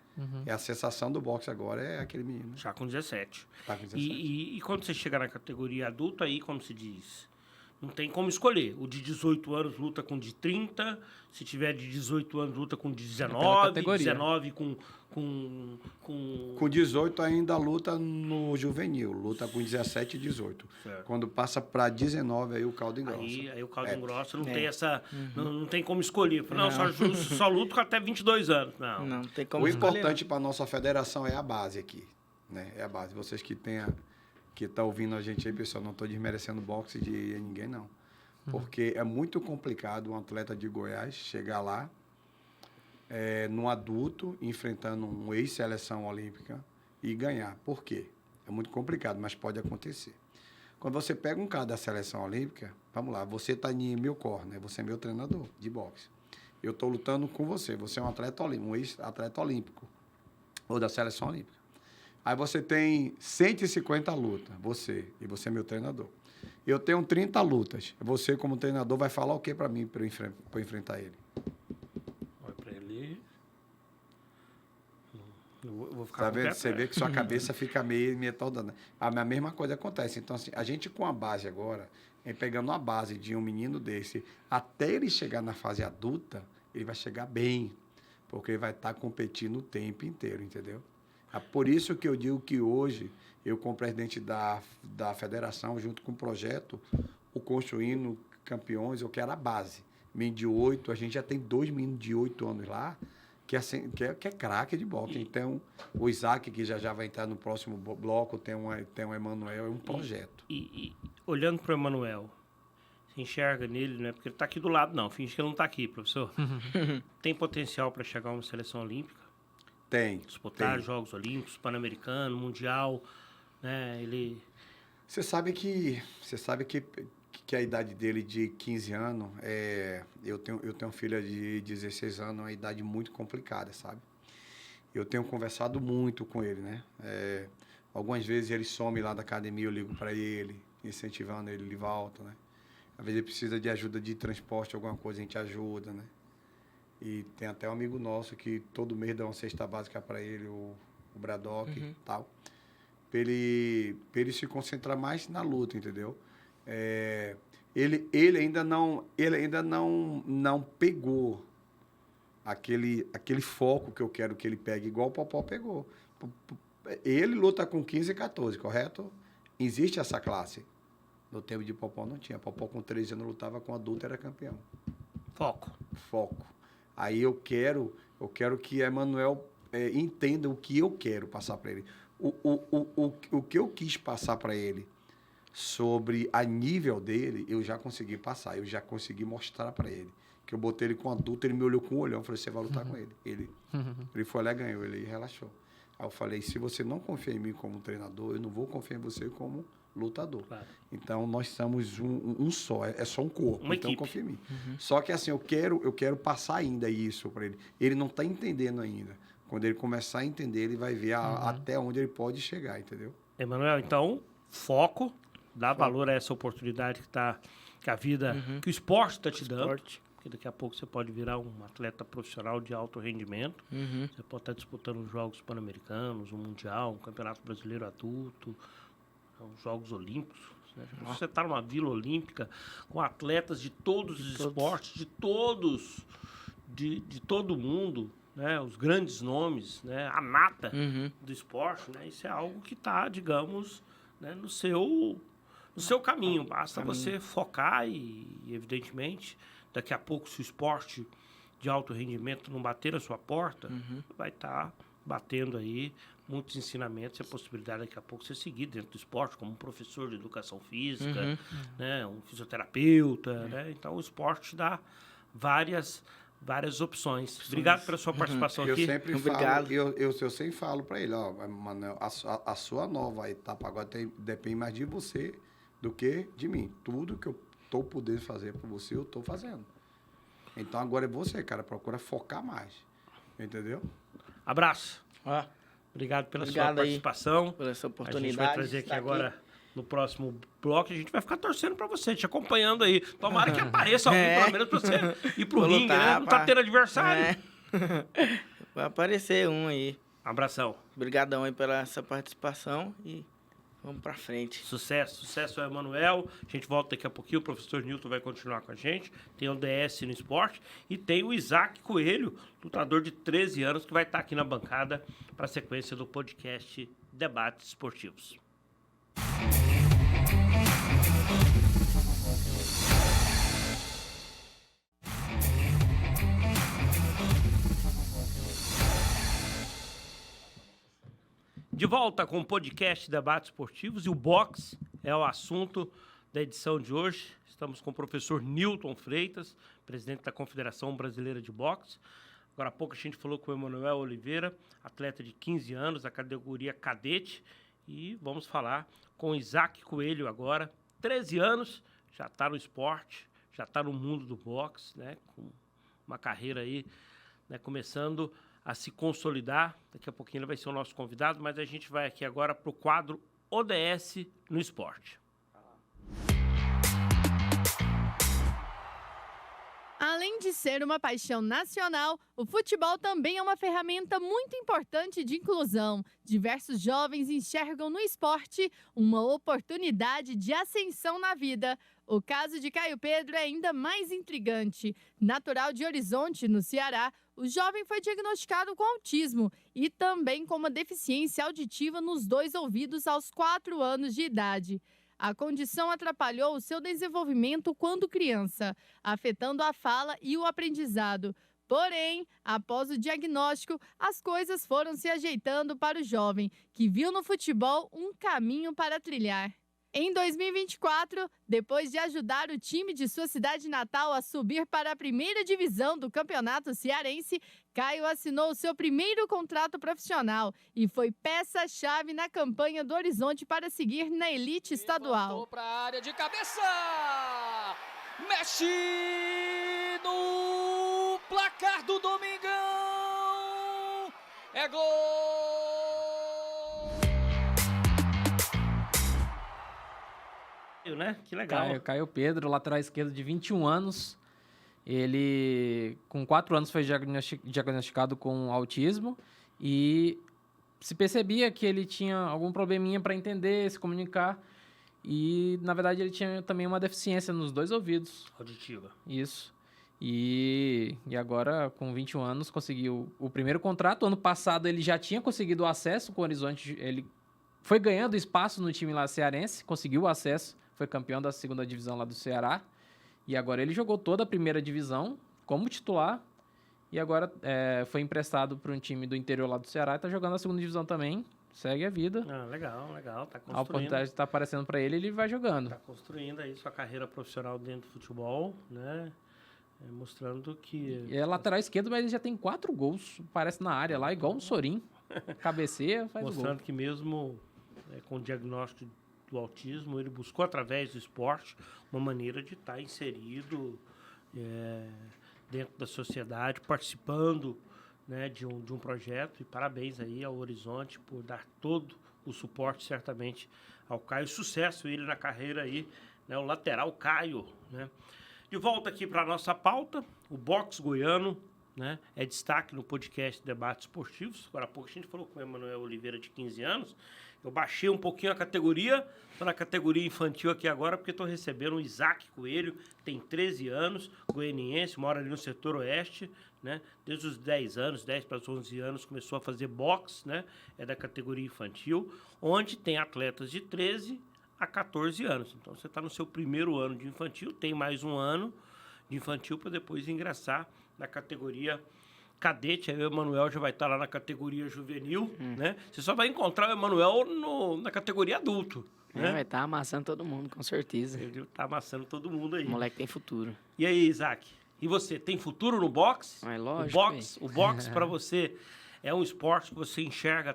É a sensação do boxe agora, é aquele menino. Já com 17. Tá com 17. E quando você chega na categoria adulta, aí, como se diz, não tem como escolher. O de 18 anos luta com de 30, se tiver de 18 anos luta com de 19, categoria. 19 com Com 18 ainda luta no juvenil, luta com 17 e 18. Certo. Quando passa para 19, aí o caldo engrossa. Aí o caldo engrossa, não tem essa... Não tem como escolher. Não, só luto com até 22 anos. Não. Não tem como O escolher, importante para a nossa federação é a base aqui, né? É a base. Vocês que estão ouvindo a gente aí, pessoal, não estou desmerecendo boxe de ninguém, não. Porque é muito complicado um atleta de Goiás chegar lá, num adulto, enfrentando um ex-seleção olímpica e ganhar. Por quê? É muito complicado, mas pode acontecer. Quando você pega um cara da seleção olímpica, vamos lá, você está em meu core, né? Você é meu treinador de boxe. Eu estou lutando com você. Você é um atleta olímpico, um ex-atleta olímpico, ou da seleção olímpica. Aí você tem 150 lutas, você é meu treinador. Eu tenho 30 lutas. Você, como treinador, vai falar o que para mim, para eu enfrentar ele? Olha para ele. Eu vou ficar Tá com o pé vendo? Você atrás. vê que sua cabeça fica meio toda. A mesma coisa acontece. Então, assim, a gente com a base agora, pegando a base de um menino desse, até ele chegar na fase adulta, ele vai chegar bem, porque ele vai estar competindo o tempo inteiro, entendeu? É por isso que eu digo que hoje, eu como presidente da federação, junto com o projeto, o Construindo Campeões, eu quero a base. Menino de 8, a gente já tem 2 meninos de 8 anos lá, que é craque de boxe. Então, o Isaac, que já vai entrar no próximo bloco, tem um Emanuel, é um projeto. E olhando para o Emanuel, você enxerga nele, não é porque ele está aqui do lado, não. Finge que ele não está aqui, professor. Tem potencial para chegar a uma seleção olímpica? Tem. Disputar Jogos Olímpicos, Pan-Americano, Mundial, né? Ele... Você sabe que a idade dele de 15 anos, eu tenho uma filha de 16 anos, uma idade muito complicada, sabe? Eu tenho conversado muito com ele, né? Algumas vezes ele some lá da academia, eu ligo para ele, incentivando ele de volta, né? Às vezes ele precisa de ajuda de transporte, alguma coisa, a gente ajuda, né? E tem até um amigo nosso que todo mês dá uma cesta básica para ele, o Braddock e tal, para ele se concentrar mais na luta, entendeu? Ele ainda não pegou aquele foco que eu quero que ele pegue, igual o Popó pegou. Ele luta com 15 e 14, correto? Existe essa classe. No tempo de Popó não tinha. Popó com 13 anos lutava com adulto, era campeão. Foco. Aí eu quero que Emanuel entenda o que eu quero passar para ele. O que eu quis passar para ele sobre a nível dele, eu já consegui passar, eu já consegui mostrar para ele. Que eu botei ele com adulto, ele me olhou com um olhão, eu falei, você vai lutar com ele. Ele foi lá e ganhou, ele relaxou. Aí eu falei, se você não confia em mim como treinador, eu não vou confiar em você como lutador. Claro. Então, nós somos um só, é só um corpo, uma então equipe. confia em mim. Só que assim, eu quero passar ainda isso para ele. Ele não está entendendo ainda. Quando ele começar a entender, ele vai ver até onde ele pode chegar, entendeu? Emanuel, então, foco, dá valor a essa oportunidade que a vida, que o esporte está te dando. Porque daqui a pouco você pode virar um atleta profissional de alto rendimento. Você pode estar disputando os Jogos Pan-Americanos, um Mundial, um Campeonato Brasileiro Adulto, os Jogos Olímpicos. Né? Você está numa Vila Olímpica com atletas de todos os esportes, de todo mundo, né? Os grandes nomes, né? A nata do esporte. Né? Isso é algo que está, digamos, né? no seu caminho. Basta você focar e, evidentemente, daqui a pouco, se o esporte de alto rendimento não bater a sua porta, vai estar batendo aí muitos ensinamentos e a possibilidade daqui a pouco você seguir dentro do esporte, como um professor de educação física, né, um fisioterapeuta, né? Então o esporte dá várias opções. Obrigado pela sua participação aqui. Eu sempre falo para ele, ó, Manuel, a sua nova etapa agora depende mais de você do que de mim. Tudo que eu estou podendo fazer por você, eu estou fazendo. Então agora é você, cara, procura focar mais. Entendeu? Abraço. Obrigado pela sua participação. Pela sua oportunidade. A gente vai trazer aqui agora, no próximo bloco, a gente vai ficar torcendo pra você, te acompanhando aí. Tomara que apareça alguém, pelo menos, pra você ir pro ringue, né? Não tá tendo adversário. Vai aparecer um aí. Abração. Obrigadão aí pela essa participação e vamos pra frente. Sucesso ao Emanuel. A gente volta daqui a pouquinho, o professor Newton vai continuar com a gente. Tem o DS no esporte e tem o Isaac Coelho, lutador de 13 anos, que vai estar aqui na bancada para a sequência do podcast Debates Esportivos. De volta com o podcast Debates Esportivos e o boxe é o assunto da edição de hoje. Estamos com o professor Newton Freitas, presidente da Confederação Brasileira de Boxe. Agora há pouco a gente falou com o Emanuel Oliveira, atleta de 15 anos, da categoria cadete. E vamos falar com o Isaac Coelho agora, 13 anos, já está no esporte, já está no mundo do boxe, né? Com uma carreira aí, né, começando a se consolidar. Daqui a pouquinho ele vai ser o nosso convidado, mas a gente vai aqui agora para o quadro ODS no esporte. Além de ser uma paixão nacional, o futebol também é uma ferramenta muito importante de inclusão. Diversos jovens enxergam no esporte uma oportunidade de ascensão na vida. O caso de Caio Pedro é ainda mais intrigante. Natural de Horizonte, no Ceará, o jovem foi diagnosticado com autismo e também com uma deficiência auditiva nos 2 ouvidos aos 4 anos de idade. A condição atrapalhou o seu desenvolvimento quando criança, afetando a fala e o aprendizado. Porém, após o diagnóstico, as coisas foram se ajeitando para o jovem, que viu no futebol um caminho para trilhar. Em 2024, depois de ajudar o time de sua cidade natal a subir para a primeira divisão do Campeonato Cearense, Caio assinou seu primeiro contrato profissional e foi peça-chave na campanha do Horizonte para seguir na elite estadual. Para a área de cabeça! Mexe no placar do Domingão! É gol! Né? Que legal. Caio Pedro, lateral esquerdo de 21 anos. Ele, com 4 anos, foi diagnosticado com autismo e se percebia que ele tinha algum probleminha para entender, se comunicar. E, na verdade, ele tinha também uma deficiência nos 2 ouvidos. Auditiva. Isso. E agora, com 21 anos, conseguiu o primeiro contrato. Ano passado, ele já tinha conseguido o acesso com o Horizonte. Ele foi ganhando espaço no time lá cearense, conseguiu o acesso. Foi campeão da 2ª divisão lá do Ceará. E agora ele jogou toda a 1ª divisão como titular. E agora foi emprestado para um time do interior lá do Ceará. E está jogando a 2ª divisão também. Segue a vida. Ah, legal. Tá construindo. A oportunidade está aparecendo para ele, ele vai jogando. Está construindo aí sua carreira profissional dentro do futebol, né? Mostrando que... É lateral esquerdo, mas ele já tem 4 gols. Parece na área lá, igual um Sorin. Cabeceia, faz o gol. Mostrando que mesmo com o diagnóstico do autismo, ele buscou, através do esporte, uma maneira de estar inserido dentro da sociedade, participando, né, de um projeto. E parabéns aí ao Horizonte por dar todo o suporte, certamente, ao Caio. Sucesso ele na carreira aí, né, o lateral Caio, né? De volta aqui para a nossa pauta, o boxe goiano, né, é destaque no podcast Debates Esportivos. Agora há pouco a gente falou com o Emanuel Oliveira, de 15 anos. Eu baixei um pouquinho a categoria, estou na categoria infantil aqui agora, porque estou recebendo o Isaac Coelho, tem 13 anos, goianiense, mora ali no setor oeste, né? Desde os 10 anos, 10 para os 11 anos, começou a fazer boxe, né? É da categoria infantil, onde tem atletas de 13 a 14 anos. Então, você está no seu primeiro ano de infantil, tem mais um ano de infantil para depois ingressar na categoria cadete. Aí o Emanuel já vai estar lá na categoria juvenil, né? Você só vai encontrar o Emanuel na categoria adulto, né? Vai estar amassando todo mundo, com certeza. Ele está amassando todo mundo aí. O moleque tem futuro. E aí, Isaac? E você, tem futuro no boxe? É lógico. O boxe para você é um esporte que você enxerga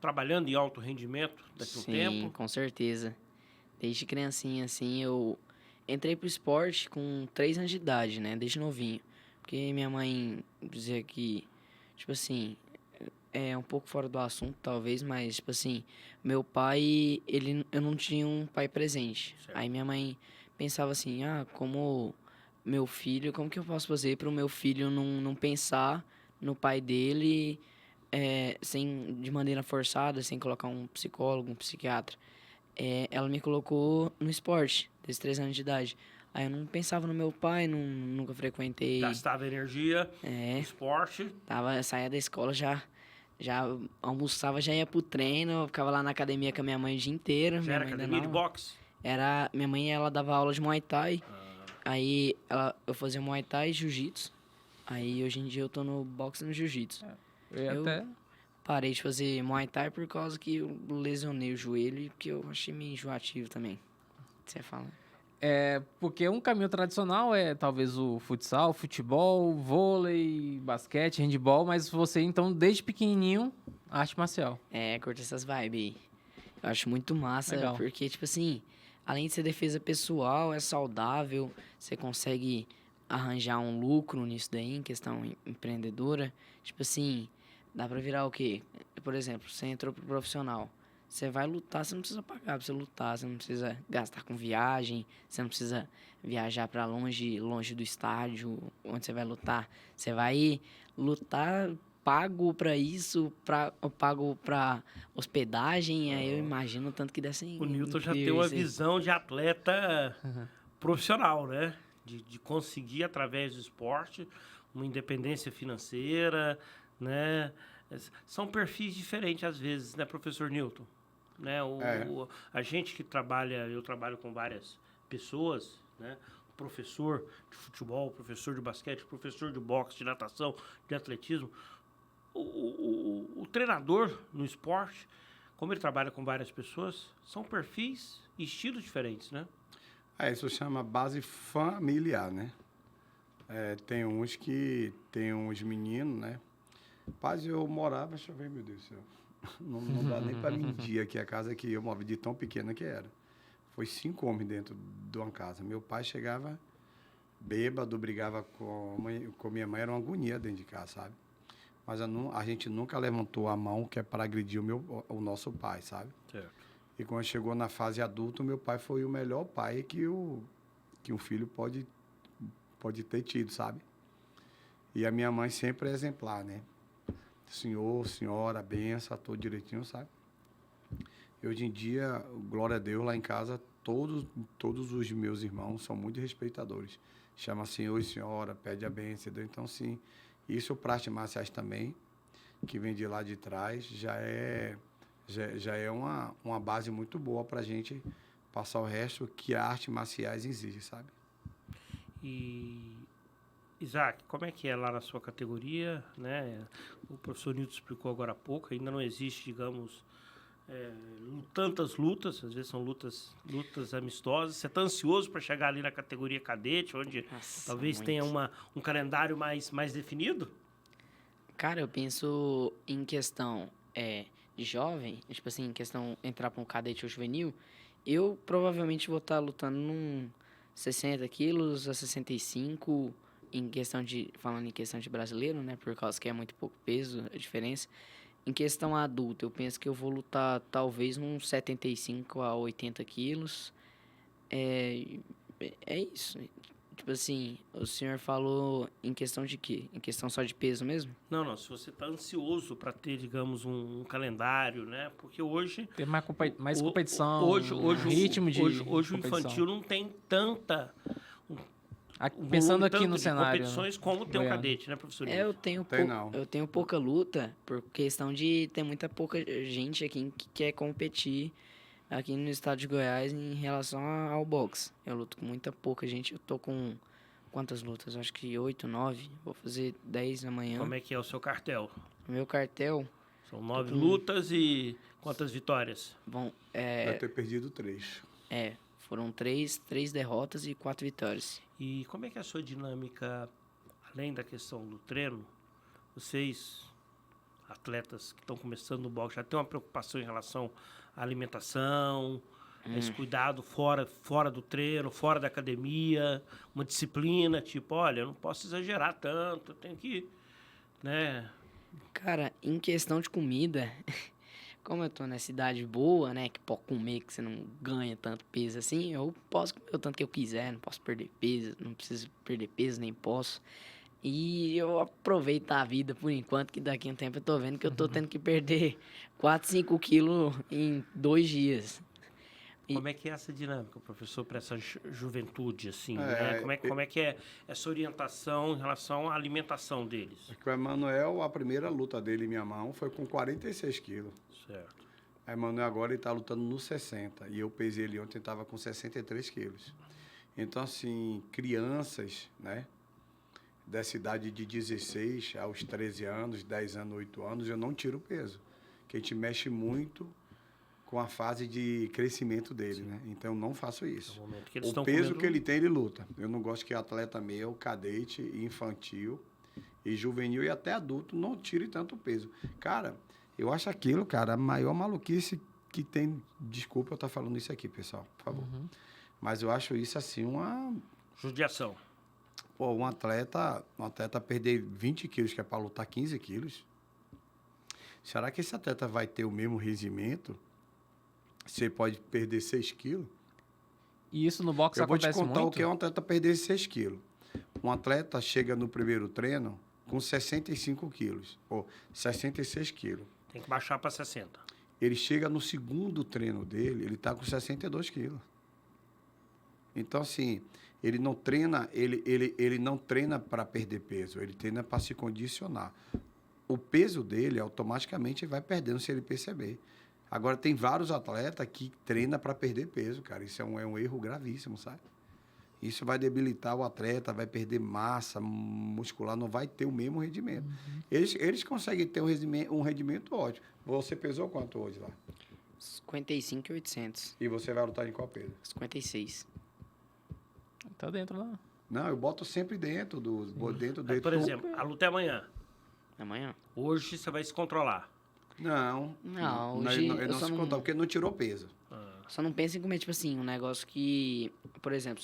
trabalhando em alto rendimento daqui a um tempo? Sim, com certeza. Desde criancinha, assim, eu entrei pro esporte com 3 anos de idade, né? Desde novinho. Porque minha mãe dizia que, tipo assim, é um pouco fora do assunto, talvez, mas, tipo assim, meu pai, eu não tinha um pai presente. Certo. Aí minha mãe pensava assim, como meu filho, como que eu posso fazer para o meu filho não pensar no pai dele de maneira forçada, sem colocar um psicólogo, um psiquiatra. Ela me colocou no esporte, desde 3 anos de idade. Aí eu não pensava no meu pai, nunca frequentei. Gastava energia, esporte. Saía da escola, já almoçava, já ia pro treino, ficava lá na academia com a minha mãe o dia inteiro. Já era academia de boxe? Minha mãe, ela dava aula de Muay Thai. Aí eu fazia Muay Thai e Jiu-Jitsu. Aí hoje em dia eu tô no boxe e no Jiu-Jitsu. Eu parei de fazer Muay Thai por causa que eu lesionei o joelho e porque eu achei meio enjoativo também. Você fala. Porque um caminho tradicional é talvez o futsal, futebol, vôlei, basquete, handebol, mas você, então, desde pequenininho, Arte marcial. Curto essas vibes aí. Eu acho muito massa, Legal. porque, tipo assim, além de ser defesa pessoal, é saudável, você consegue arranjar um lucro nisso daí, em questão empreendedora. Tipo assim, dá pra virar o quê? Por exemplo, você entrou pro profissional. Você vai lutar, você não precisa pagar pra você lutar, você não precisa gastar com viagem, você não precisa viajar pra longe do estádio onde você vai lutar. Você vai lutar pago pra isso, pago pra hospedagem, aí eu imagino o tanto que deve ser O Newton já tem incrível uma isso aí. visão de atleta profissional, né? De conseguir, através do esporte, uma independência financeira, né? São perfis diferentes, às vezes, né, professor Newton? Né? A gente que trabalha, eu trabalho com várias pessoas, né? Professor de futebol, professor de basquete, professor de boxe, de natação, de atletismo. O treinador no esporte, como ele trabalha com várias pessoas, são perfis e estilos diferentes, né? Isso chama base familiar, né? Tem uns meninos, né? Rapaz, eu morava, deixa eu ver, meu Deus do céu. Não dá nem para medir aqui a casa que eu morava, de tão pequena que era. Foi 5 homens dentro de uma casa. Meu pai chegava bêbado, brigava com minha mãe, era uma agonia dentro de casa, sabe? Mas a gente nunca levantou a mão que é para agredir o nosso pai, sabe? Certo. E quando chegou na fase adulta, meu pai foi o melhor pai que um filho pode ter tido, sabe? E a minha mãe sempre é exemplar, né? Senhor, senhora, benção, tudo direitinho, sabe? E hoje em dia, glória a Deus, lá em casa, todos os meus irmãos são muito respeitadores. Chama senhor e senhora, pede a benção, entendeu? Então, sim, isso para artes marciais também, que vem de lá de trás, já é uma base muito boa para a gente passar o resto que a arte marciais exige, sabe? E, Isaac, como é que é lá na sua categoria, né? O professor Nilton explicou agora há pouco, ainda não existe, digamos, tantas lutas, às vezes são lutas amistosas. Você está ansioso para chegar ali na categoria cadete, onde talvez tenha um calendário mais definido? Cara, eu penso em questão de jovem, tipo assim, em questão entrar para um cadete ou juvenil, eu provavelmente vou estar lutando num 60 quilos a 65, falando em questão de brasileiro, né, por causa que é muito pouco peso, a diferença. Em questão adulta, eu penso que eu vou lutar talvez num 75 a 80 quilos. É isso. Tipo assim, o senhor falou em questão de quê? Em questão só de peso mesmo? Não, se você está ansioso para ter, digamos, um calendário, né? Porque hoje... Ter mais competição, hoje ritmo de hoje o competição. infantil não tem tanta... Pensando aqui tanto no de cenário, competições né? como tem um Goiano. cadete, né, professor Nilton? Eu tenho pouca luta por questão de ter muita pouca gente aqui que quer competir aqui no estado de Goiás em relação ao boxe. Eu luto com muita pouca gente. Eu tô com quantas lutas? Acho que 8, 9. Vou fazer 10 amanhã. Como é que é o seu cartel? Meu cartel... São 9 lutas e quantas vitórias? Bom, Deve ter perdido 3. foram 3 derrotas e 4 vitórias. E como é que é a sua dinâmica, além da questão do treino? Vocês, atletas que estão começando no boxe, já tem uma preocupação em relação à alimentação, esse cuidado fora do treino, fora da academia, uma disciplina, tipo, olha, eu não posso exagerar tanto, eu tenho que, né? Cara, em questão de comida, como eu tô na cidade boa, né, que pode comer, que você não ganha tanto peso assim, eu posso comer o tanto que eu quiser, não posso perder peso, não preciso perder peso, nem posso. E eu aproveito a vida por enquanto, que daqui a um tempo eu tô vendo que eu tô tendo que perder 4, 5 quilos em 2 dias. Como é que é essa dinâmica, professor, para essa juventude, assim, né? Como é que é essa orientação em relação à alimentação deles? Porque o Emanuel, a primeira luta dele em minha mão foi com 46 quilos. Certo. O Emanuel agora está lutando no 60. E eu pesei ele ontem, estava com 63 quilos. Então, assim, crianças, né? Dessa idade de 16 aos 13 anos, 10 anos, 8 anos, eu não tiro peso. Porque a gente mexe muito com a fase de crescimento dele, né? Então, eu não faço isso. O peso que ele tem, ele luta. Eu não gosto que atleta meu, cadete, infantil e juvenil e até adulto não tire tanto peso. Cara, Eu acho aquilo, cara, a maior maluquice que tem. Desculpa eu estar falando isso aqui, pessoal, por favor. Mas eu acho isso, assim, Judiação. Pô, um atleta perder 20 quilos, que é para lutar 15 quilos. Será que esse atleta vai ter o mesmo rendimento? Você pode perder 6 quilos? E isso no boxe Eu vou te acontece contar muito? o que é um atleta perder 6 quilos. Um atleta chega no primeiro treino com 65 quilos, ou 66 quilos. Tem que baixar para 60. Ele chega no segundo treino dele, ele está com 62 quilos. Então, assim, ele não treina, ele não treina para perder peso, ele treina para se condicionar. O peso dele automaticamente vai perdendo se ele perceber. Agora, tem vários atletas que treinam para perder peso, cara. Isso é um erro gravíssimo, sabe? Isso vai debilitar o atleta, vai perder massa muscular, não vai ter o mesmo rendimento. Eles conseguem ter um rendimento ótimo. Você pesou quanto hoje lá? 55,800. E você vai lutar em qual peso? 56. Tá dentro lá. Não, eu boto sempre dentro do... Aí, por exemplo, a luta é amanhã. Amanhã? Hoje você vai se controlar. Não, hoje ele eu não só se não... controla, porque não tirou peso. Só não pensa em comer, tipo assim, um negócio que... Por exemplo,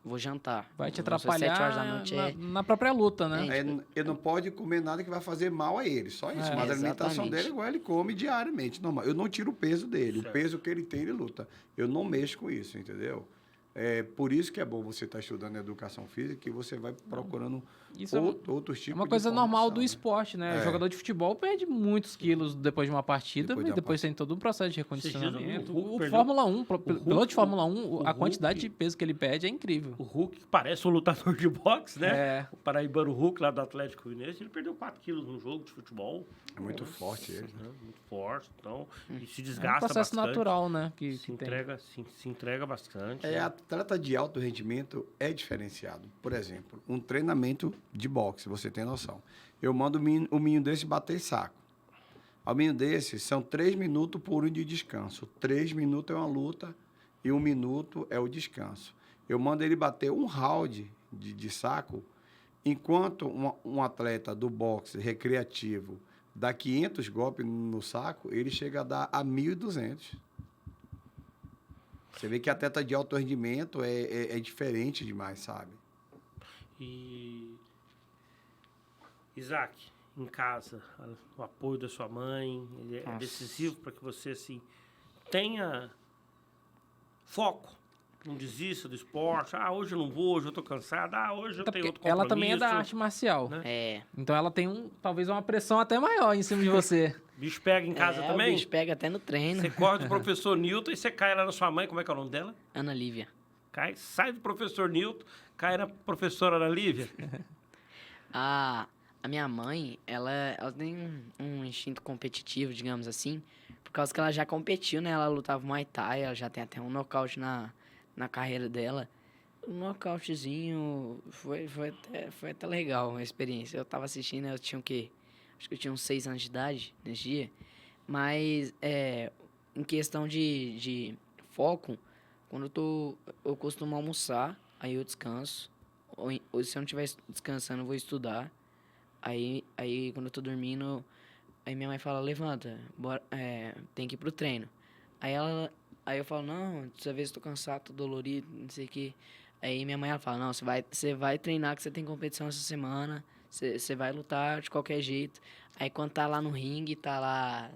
vou jantar. Vai te Vão ser 7 atrapalhar horas da noite, na própria luta, né? Ele não pode comer nada que vai fazer mal a ele, só isso. Mas a alimentação exatamente. dele é igual ele come diariamente. Normal. Eu não tiro o peso dele. Certo. O peso que ele tem, ele luta. Eu não mexo com isso, entendeu? É por isso que é bom você estar estudando educação física e você vai procurando Isso outros é tipos uma coisa de normal informação, do né? esporte, né? É. O jogador de futebol perde muitos quilos depois de uma partida Depois e da depois tem todo um processo de Esses dias recondicionamento. o Hulk O perdeu- Fórmula 1, piloto de Fórmula 1, o a quantidade Hulk- de peso que ele perde é incrível. O Hulk, que parece um lutador de boxe, né? É. O paraibano Hulk, lá do Atlético Mineiro, ele perdeu 4 quilos no jogo de futebol. É muito forte ele. Né? Muito forte. Então, e se É um desgasta processo bastante. natural, né? Que Se tem. entrega bastante. É, atleta de alto rendimento é diferenciado. Por exemplo, um treinamento de boxe, você tem noção. Eu mando o menino desse bater saco. O menino desse são 3 minutos por um de descanso. 3 minutos é uma luta e 1 minuto é o descanso. Eu mando ele bater um round de saco, enquanto um atleta do boxe recreativo dá 500 golpes no saco, ele chega a dar a 1.200. Você vê que atleta de alto rendimento é diferente demais, sabe? E Isaac, em casa, o apoio da sua mãe ele é Nossa. decisivo para que você assim tenha foco, não desista do esporte. Ah, hoje eu não vou, hoje eu tô cansado. Ah, hoje eu Até tenho porque outro compromisso. ela também é da arte marcial. né? É. Então ela tem talvez uma pressão até maior em cima de você. Bicho pega em casa O também. bicho pega até no treino. Você corre do professor Newton e você cai lá na sua mãe. Como é que é o nome dela? Ana Lívia. Sai do professor Newton, cai na professora Ana Lívia. A minha mãe, ela tem um instinto competitivo, digamos assim, por causa que ela já competiu, né? Ela lutava Muay Thai, ela já tem até um nocaute na carreira dela. Um nocautezinho foi até legal a experiência. Eu tava assistindo, eu tinha o quê? Acho que eu tinha uns 6 anos de idade nesse dia. Mas, em questão de foco, quando eu costumo almoçar, aí eu descanso. Ou se eu não estiver descansando, eu vou estudar. Aí quando eu tô dormindo, aí minha mãe fala, levanta, bora, tem que ir pro treino. Aí eu falo, não, dessa vez eu tô cansado, tô dolorido, não sei o quê. Aí minha mãe ela fala, não, você vai treinar que você tem competição essa semana, você vai lutar de qualquer jeito. Aí quando tá lá no ringue, tá lá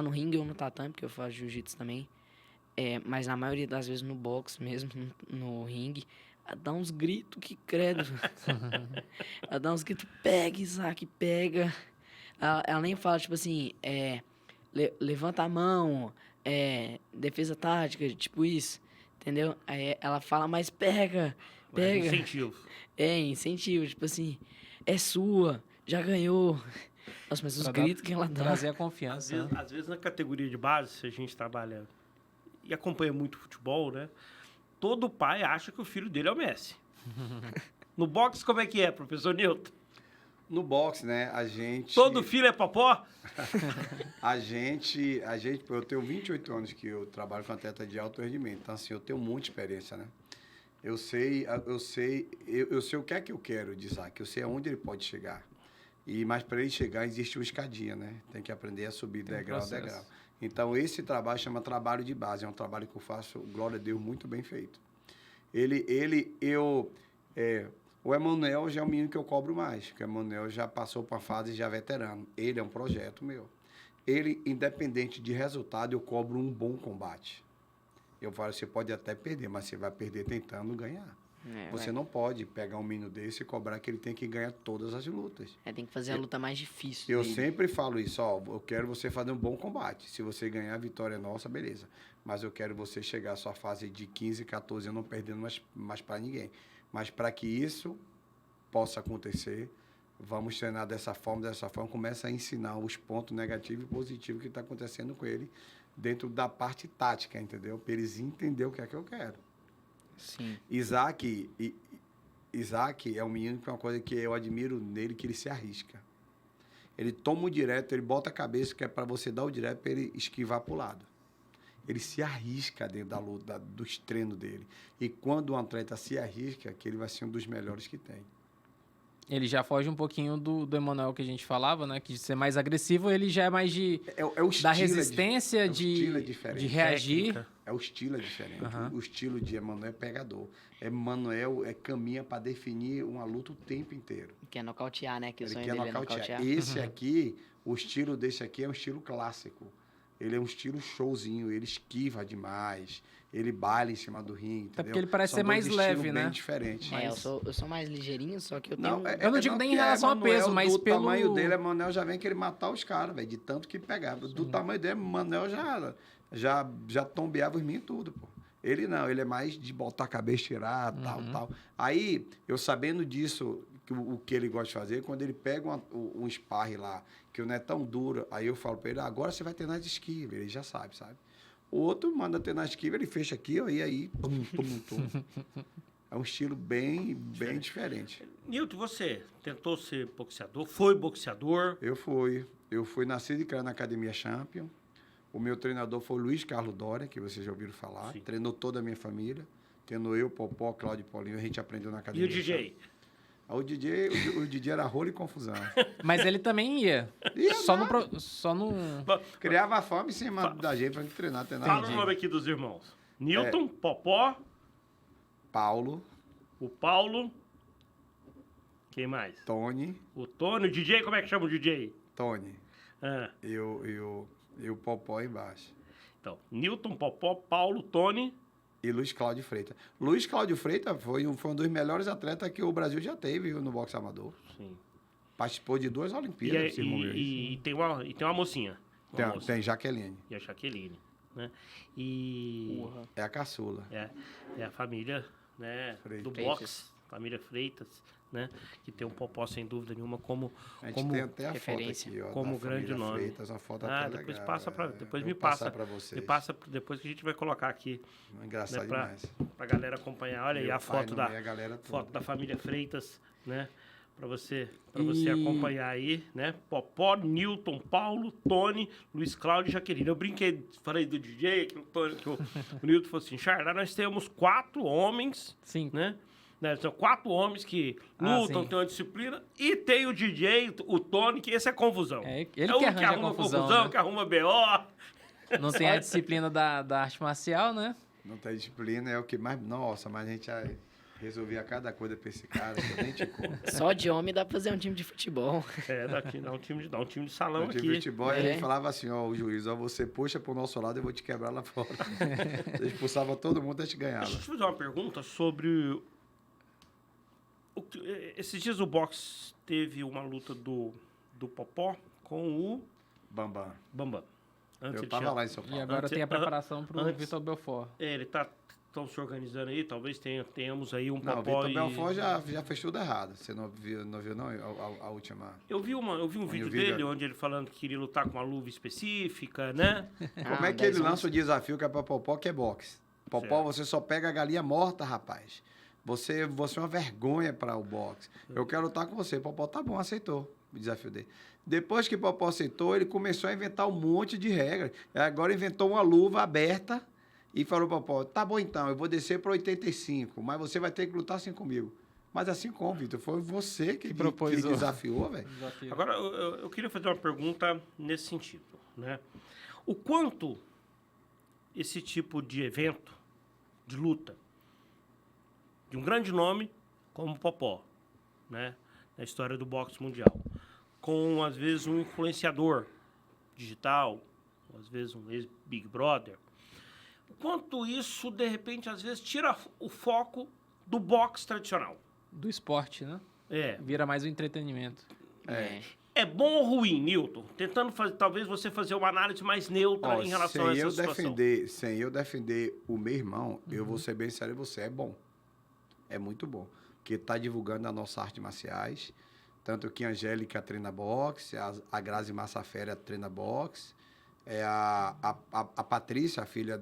no ringue ou no tatame, porque eu faço jiu-jitsu também. Mas na maioria das vezes no boxe mesmo, no ringue, ela dá uns gritos que credo. Ela dá uns gritos, pega, Isaac, pega. Ela nem fala, tipo assim, levanta a mão, defesa tática, tipo isso, entendeu? Aí ela fala, mas pega. Incentivo. Incentivo, tipo assim, é sua, já ganhou. Nossa, mas os Pra gritos que ela dá. Trazer a confiança. Às vezes na categoria de base, se a gente trabalha e acompanha muito futebol, né? Todo pai acha que o filho dele é o Messi. No boxe, como é que é, professor Newton? No boxe, né, a gente... Todo filho é popó? A gente, eu tenho 28 anos que eu trabalho com atleta de alto rendimento, então assim, eu tenho muita experiência, né? Eu sei o que é que eu quero de Isaac, eu sei aonde ele pode chegar. Mas para ele chegar, existe uma escadinha, né? Tem que aprender a subir Tem um degrau a processo. degrau. Então, esse trabalho chama trabalho de base. É um trabalho que eu faço, glória a Deus, muito bem feito. O Emanuel já é um menino que eu cobro mais, porque o Emanuel já passou para uma fase já veterano. Ele é um projeto meu. Ele, independente de resultado, eu cobro um bom combate. Eu falo, você pode até perder, mas você vai perder tentando ganhar. Você não pode pegar um menino desse e cobrar que ele tem que ganhar todas as lutas. Tem que fazer a luta mais difícil Eu dele. sempre falo isso, ó, eu quero você fazer um bom combate. Se você ganhar, a vitória é nossa, beleza. Mas eu quero você chegar à sua fase de 15, 14 anos não perdendo mais para ninguém. Mas para que isso possa acontecer, vamos treinar dessa forma, começa a ensinar os pontos negativos e positivos que está acontecendo com ele dentro da parte tática, entendeu? Para eles entenderem o que é que eu quero. Sim. Isaac é um menino que é uma coisa que eu admiro nele, que ele se arrisca. Ele toma o direto, ele bota a cabeça, que é para você dar o direto para ele esquivar para o lado. Ele se arrisca dentro da luta, dos treinos dele. E quando um atleta se arrisca, que ele vai ser um dos melhores que tem. Ele já foge um pouquinho do Emanuel que a gente falava, né? Que de ser mais agressivo, ele já é mais de O estilo da resistência, o estilo é diferente. de reagir. Técnica. O estilo é diferente. Aham. O estilo de Emanuel é pegador. Emanuel caminha para definir uma luta o tempo inteiro. Quer nocautear, né? Que o Ele sonho quer dele é nocautear. nocautear. Esse aqui, o estilo desse aqui é um estilo clássico. Ele é um estilo showzinho, ele esquiva demais, ele baila em cima do ringue, entendeu? porque ele parece São ser mais dois leve, estilos né? bem diferentes. Eu sou mais ligeirinho, só que eu tenho... Eu não digo nem em relação a peso, mas do pelo... tamanho dele, Emanuel já vem querer matar os caras, velho, de tanto que pegava. Do tamanho dele, Emanuel já tombeava os meninos tudo, pô. Ele não, ele é mais de botar a cabeça, tirar, tal. Aí, eu sabendo disso, o que ele gosta de fazer, quando ele pega um sparring lá, que não é tão duro, aí eu falo pra ele, agora você vai treinar de esquiva, ele já sabe. O outro manda treinar de esquiva, ele fecha aqui, ó, e aí, tum. É um estilo bem diferente. Nilton, você tentou ser boxeador, foi boxeador. Eu fui nascido e criado na Academia Champion. O meu treinador foi o Luiz Carlos Doria, que vocês já ouviram falar. Sim. Treinou toda a minha família. Tendo eu, Popó, Cláudio e Paulinho, a gente aprendeu na E Academia o DJ? Champion. O DJ era rolo e confusão. Mas ele também ia. Só no... Criava fome em cima da gente pra gente treinar. Fala o nome aqui dos irmãos. Nilton, Popó, Paulo, o Paulo. Quem mais? Tony, O Tony, o DJ, como é que chama o DJ? Tony. Ah, E o Popó embaixo. então, Nilton, Popó, Paulo, Tony. E Luiz Cláudio Freitas. Luiz Cláudio Freitas foi um dos melhores atletas que o Brasil já teve no boxe amador. Sim. Participou de 2 E, Olimpíadas. e tem uma mocinha. Uma moça. Tem Jaqueline. E a Jaqueline, né? E É a caçula. é a família, né, Freitas. do boxe, família Freitas, né? Que tem um Popó, sem dúvida nenhuma, como A gente como tem até a referência. foto aqui, ó. como da grande família nome. Freitas, uma foto até depois legal, passa para depois eu me vou passa passar pra vocês. me passa depois que a gente vai colocar aqui, Engraçado né, pra demais. pra galera acompanhar. Olha aí Meu a pai foto no da meio, a galera toda. foto da família Freitas, né? Para você E- acompanhar aí, né? Popó, Nilton, Paulo, Tony, Luiz Cláudio e Jaqueline. Eu brinquei, falei do DJ, que o Nilton falou assim, Charla, nós temos 4 homens, Sim. né? São 4 homens que lutam, sim. têm uma disciplina, e tem o DJ, o Tony, que esse é confusão. Ele é que um arranja arruma confusão, né? que arruma BO. Não tem a disciplina da arte marcial, né? Não tem disciplina, é o que mais... Nossa, mas a gente resolvia cada coisa pra esse cara, que eu nem te conto. Só de homem dá pra fazer um time de futebol. Dá um time de salão No aqui. time de futebol, É. ele falava assim, ó, o juiz, ó, você puxa pro nosso lado, eu vou te quebrar lá fora. Ele expulsava todo mundo, a gente ganhava. Deixa eu te fazer uma pergunta sobre... Esses dias o boxe teve uma luta do Popó com o Bambam. Bambam. Antes Eu ele tava tinha- lá em São Paulo. E agora Antes- tem a preparação pro antes- Vitor Belfort. Ele estão se organizando aí, talvez tenhamos aí um Não, o Popó Vitor e... Belfort já fez tudo errado. Você não viu não, a última... Eu vi um vídeo vídeo- dele onde ele falando que queria lutar com uma luva específica, né? Como é que ele lança o desafio que é pra Popó, que é boxe? Popó, Certo. você só pega a galinha morta, rapaz. Você é uma vergonha para o boxe. Eu quero lutar com você. Popó, tá bom, aceitou o desafio dele. Depois que Popó aceitou, ele começou a inventar um monte de regras. Agora inventou uma luva aberta e falou, Popó, tá bom então, eu vou descer para 85, mas você vai ter que lutar assim comigo. Mas assim como, Vitor, foi você que propôs que o- desafiou, velho. Desafio. Agora, eu queria fazer uma pergunta nesse sentido, né? O quanto esse tipo de evento, de luta, de um grande nome como o Popó, né? Na história do boxe mundial, com, às vezes, um influenciador digital, às vezes um ex-Big Brother, o quanto isso, de repente, às vezes, tira o foco do boxe tradicional. Do esporte, né? É. Vira mais um entretenimento. É bom ou ruim, Newton? Tentando fazer, talvez você fazer uma análise mais neutra Ó, em relação a essa situação. sem eu defender o meu irmão, eu vou ser bem sério, você é bom. É muito bom. Porque tá divulgando a nossa arte marciais. Tanto que a Angélica treina boxe, a Grazi Massafera treina boxe, a Patrícia, a filha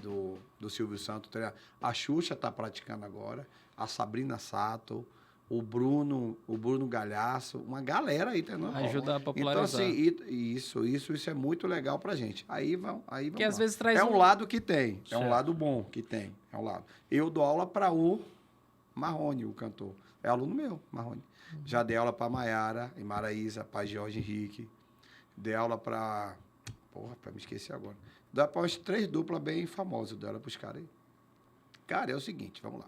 do Silvio Santos, treina. A Xuxa tá praticando agora, a Sabrina Sato, o Bruno Galhaço, uma galera aí treinando. Ajuda a Então, popularizar. assim, isso é muito legal pra gente. Aí vamos Que às lá. vezes traz É um lado que tem, é Certo. um lado bom que tem, é um lado. Eu dou aula para o Marrone, o cantor. É aluno meu, Marrone. Já dei aula para Maiara e Maraísa, para Jorge Henrique. Dei aula para... Porra, para me esquecer agora. Dá para umas 3 duplas bem famosas, dei aula para os caras aí. Cara, é o seguinte, vamos lá.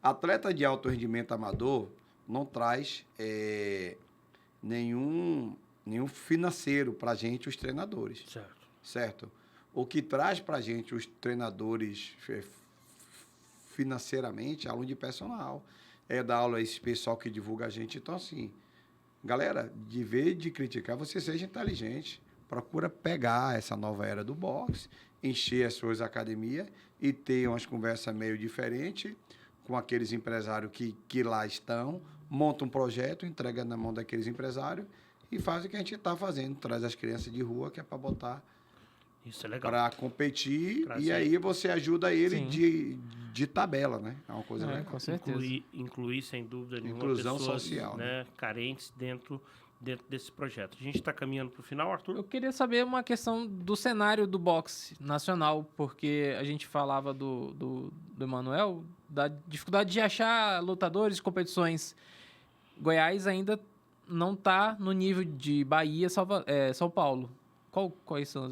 Atleta de alto rendimento amador não traz nenhum financeiro para a gente, os treinadores. Certo. Certo? O que traz para a gente os treinadores financeiramente é aluno de personal. É dar aula a esse pessoal que divulga a gente. Então, assim, galera, de vez de criticar, você seja inteligente. Procura pegar essa nova era do boxe, encher as suas academias e ter umas conversas meio diferentes com aqueles empresários que lá estão, monta um projeto, entrega na mão daqueles empresários e faz o que a gente está fazendo. Traz as crianças de rua, que é para botar Isso é legal. para competir, Trazer. e aí você ajuda ele Sim. de tabela, né? É uma coisa legal. Com certeza. Incluir, sem dúvida nenhuma, Inclusão pessoas, social, né, carentes dentro desse projeto. A gente está caminhando para o final, Arthur? Eu queria saber uma questão do cenário do boxe nacional, porque a gente falava do Emanuel, da dificuldade de achar lutadores, competições. Goiás ainda não está no nível de Bahia, São Paulo. Quais são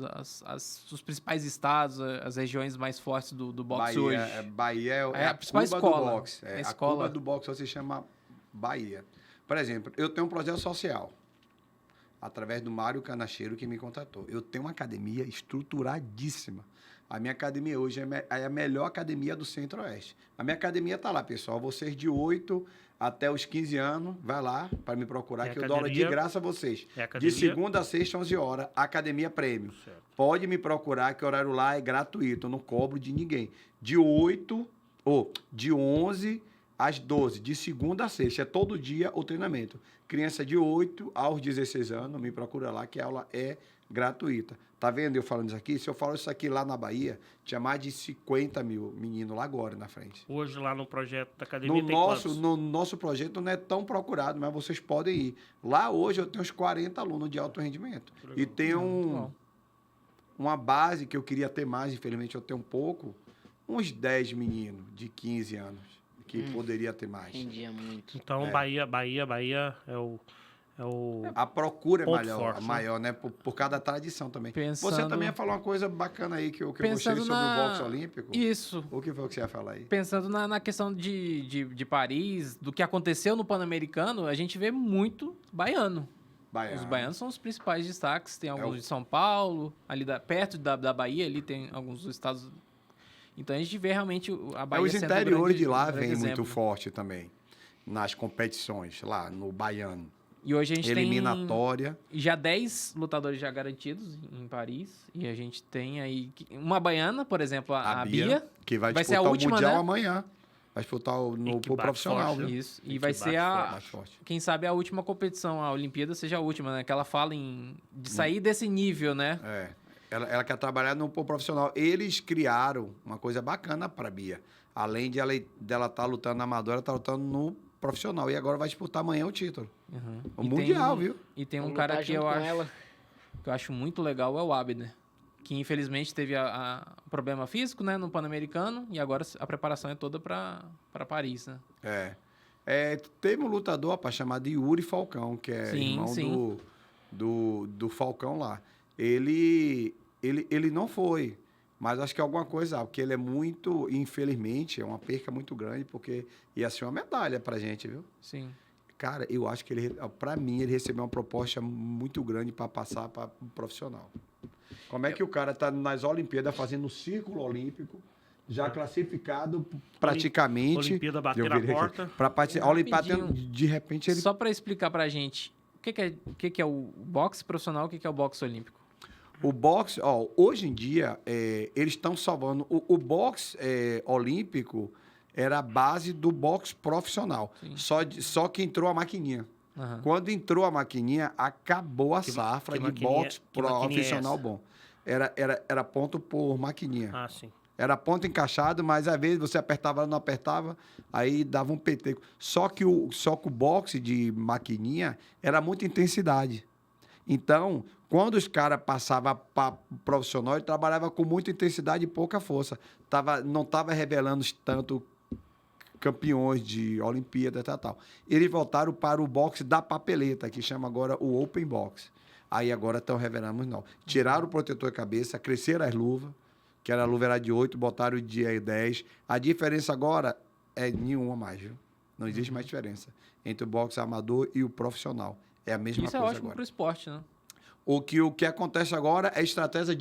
os principais estados, as regiões mais fortes do boxe hoje? Bahia é a a principal Cuba escola. do boxe. A A escola. Cuba do boxe se chama Bahia. Por exemplo, eu tenho um projeto social, através do Mário Canacheiro, que me contratou. Eu tenho uma academia estruturadíssima. A minha academia hoje é a melhor academia do Centro-Oeste. A minha academia está lá, pessoal. Vocês de 8 até os 15 anos, vai lá para me procurar, É que eu dou aula de academia- graça a vocês. É a De academia? segunda a sexta, 11 horas, Academia Prêmio. Certo. Pode me procurar, que o horário lá é gratuito, eu não cobro de ninguém. De 11 às 12, de segunda a sexta, é todo dia o treinamento. Criança de 8 aos 16 anos, me procura lá, que a aula é gratuita. Tá vendo eu falando isso aqui? Se eu falo isso aqui lá na Bahia, tinha mais de 50 mil meninos lá agora na frente. Hoje, lá no projeto da academia, No tem nosso, quantos? no nosso projeto não é tão procurado, mas vocês podem ir. Lá hoje eu tenho uns 40 alunos de alto rendimento. E tem bom. uma base que eu queria ter mais, infelizmente eu tenho um pouco, uns 10 meninos de 15 anos, que poderia ter mais. Rendia muito. Então, Bahia é o A procura é Ponto forte, né? maior, né? Por causa da tradição também. Você Pensando- também ia falar uma coisa bacana aí que eu gostei Pensando sobre o boxe olímpico. Isso. O que foi que você ia falar aí? Pensando na questão de Paris, do que aconteceu no Pan-Americano, a gente vê muito baiano. Baiano. Os baianos são os principais destaques. Tem alguns o- de São Paulo, ali perto da Bahia, ali tem alguns dos estados. Então a gente vê realmente a Bahia Os sendo interiores grande- de lá grande vêm muito exemplo. forte também, nas competições, lá no baiano. E hoje a gente Eliminatória. tem já 10 lutadores já garantidos em Paris. E a gente tem aí uma baiana, por exemplo, a Bia. que vai Vai ser a disputar última, o Mundial né? amanhã. Vai disputar no que pro bate profissional, forte, viu? Isso. E E vai que ser bate Mais forte. quem sabe a última competição, a Olimpíada seja a última, né? Que ela fala de sair desse nível, né? É. Ela quer trabalhar no pro profissional. Eles criaram uma coisa bacana para a Bia. Além dela estar lutando na amadora, ela está lutando no profissional. E agora vai disputar amanhã o título. Uhum. O E Mundial, tem- viu? E tem um Vamos cara lutar que junto eu com acho, ela. que eu acho muito legal, é o Abner. Que infelizmente teve a problema físico, né? No Pan-Americano. E agora a preparação é toda para Paris, né? É. Teve um lutador, rapaz, chamado Yuri Falcão, que é Sim, irmão sim. do Falcão lá. Ele não foi, mas acho que é alguma coisa, porque ele é muito, infelizmente, é uma perca muito grande, porque ia ser uma medalha pra gente, viu? Sim. Cara, eu acho que pra mim, ele recebeu uma proposta muito grande para passar para um profissional. Como é que o cara tá nas Olimpíadas fazendo o círculo olímpico, já classificado praticamente. Olimpíada bater Eu na virei aqui. porta. A Olimpíada, Rapidinho. de repente, ele. Só para explicar pra gente, o que é o boxe profissional, o que é o boxe olímpico? O boxe, hoje em dia, eles estão salvando. O boxe olímpico era a base do boxe profissional. Sim. Só que entrou a maquininha. Aham. Quando entrou a maquininha, acabou a safra que de maquininha- boxe que maquininha é profissional essa? bom. Era ponto por maquininha. Ah, sim. Era ponto encaixado, mas às vezes você apertava, ela não apertava, aí dava um peteco. Só que o boxe de maquininha era muita intensidade. Então, quando os caras passavam para profissional, ele trabalhava com muita intensidade e pouca força. Não estava revelando tanto campeões de Olimpíada e tal. Eles voltaram para o boxe da papeleta, que chama agora o Open Box. Aí agora estão revelando os novos. Tiraram o protetor de cabeça, cresceram as luvas, que a luva era de 8, botaram de 10. A diferença agora é nenhuma mais, viu? Não existe mais diferença entre o boxe amador e o profissional. É a mesma Isso é coisa ótimo agora. pro esporte, né? O que acontece agora é a estratégia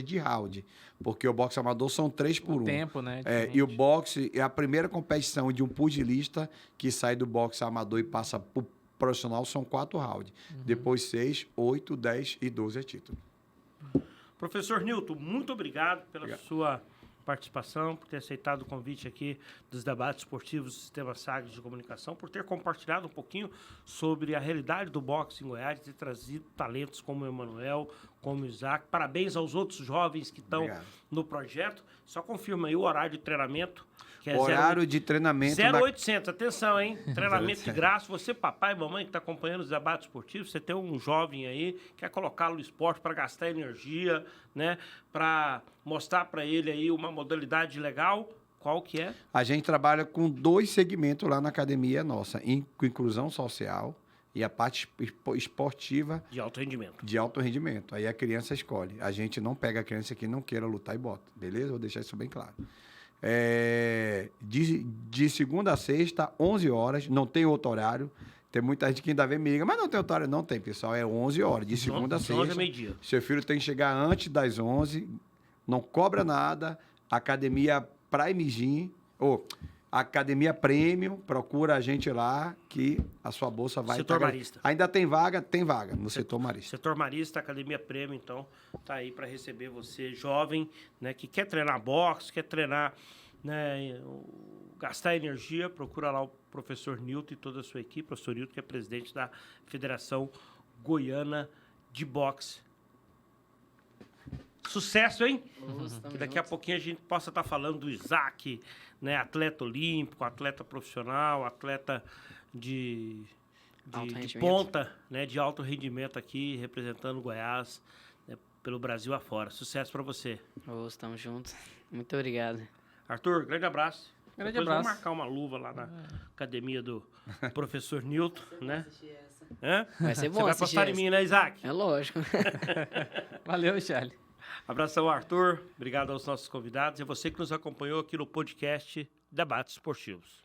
de round. Porque o boxe amador são 3 por 1. Tempo, né? E o boxe é a primeira competição de um pugilista que sai do boxe amador e passa para o profissional, são 4 rounds. Depois 6, 8, 10 e 12 é título. Professor Nilton, muito obrigado pela sua participação, por ter aceitado o convite aqui dos debates esportivos do Sistema Sagres de Comunicação, por ter compartilhado um pouquinho sobre a realidade do boxe em Goiás, ter trazido talentos como o Emanuel, como o Isaac. Parabéns aos outros jovens que estão no projeto. Só confirma aí o horário de treinamento. Que é Horário de treinamento... 0800, atenção, hein? Treinamento de graça. Você, papai e mamãe, que está acompanhando os debates esportivos, você tem um jovem aí, quer colocá-lo no esporte para gastar energia, né? Para mostrar para ele aí uma modalidade legal. Qual que é? A gente trabalha com 2 segmentos lá na academia nossa. Inclusão social e a parte esportiva De alto rendimento. de alto rendimento. Aí a criança escolhe. A gente não pega a criança que não queira lutar e bota. Beleza? Vou deixar isso bem claro. De segunda a sexta, 11 horas, não tem outro horário. Tem muita gente que ainda vem me liga, mas não tem outro horário. Não tem, pessoal, é 11 horas, de segunda a De 11 sexta. a meio-dia. Seu filho tem que chegar antes das 11, não cobra nada. Academia Prime Gym, ou Academia Premium, procura a gente lá que a sua bolsa vai... Setor Marista. Ainda tem vaga no setor Marista. Setor Marista, Academia Prêmio, então, tá aí para receber você, jovem, né, que quer treinar boxe, quer treinar, né, gastar energia, procura lá o professor Nilton e toda a sua equipe, professor Nilton, que é presidente da Federação Goiana de Boxe. Sucesso, hein? Que daqui a pouquinho a gente possa estar falando do Isaac, né, atleta olímpico, atleta profissional, atleta de Alto ponta, né, de alto rendimento aqui, representando Goiás, né, pelo Brasil afora. Sucesso para você. Estamos juntos. Muito obrigado. Arthur, grande abraço. Grande Depois abraço. Vamos marcar uma luva lá na academia do professor Nilton, né? Hã? Vai ser bom Você vai assistir postar em essa. mim, né, Isaac? É lógico. Valeu, Charlie. Abração, Arthur. Obrigado aos nossos convidados e a você que nos acompanhou aqui no podcast Debates Esportivos.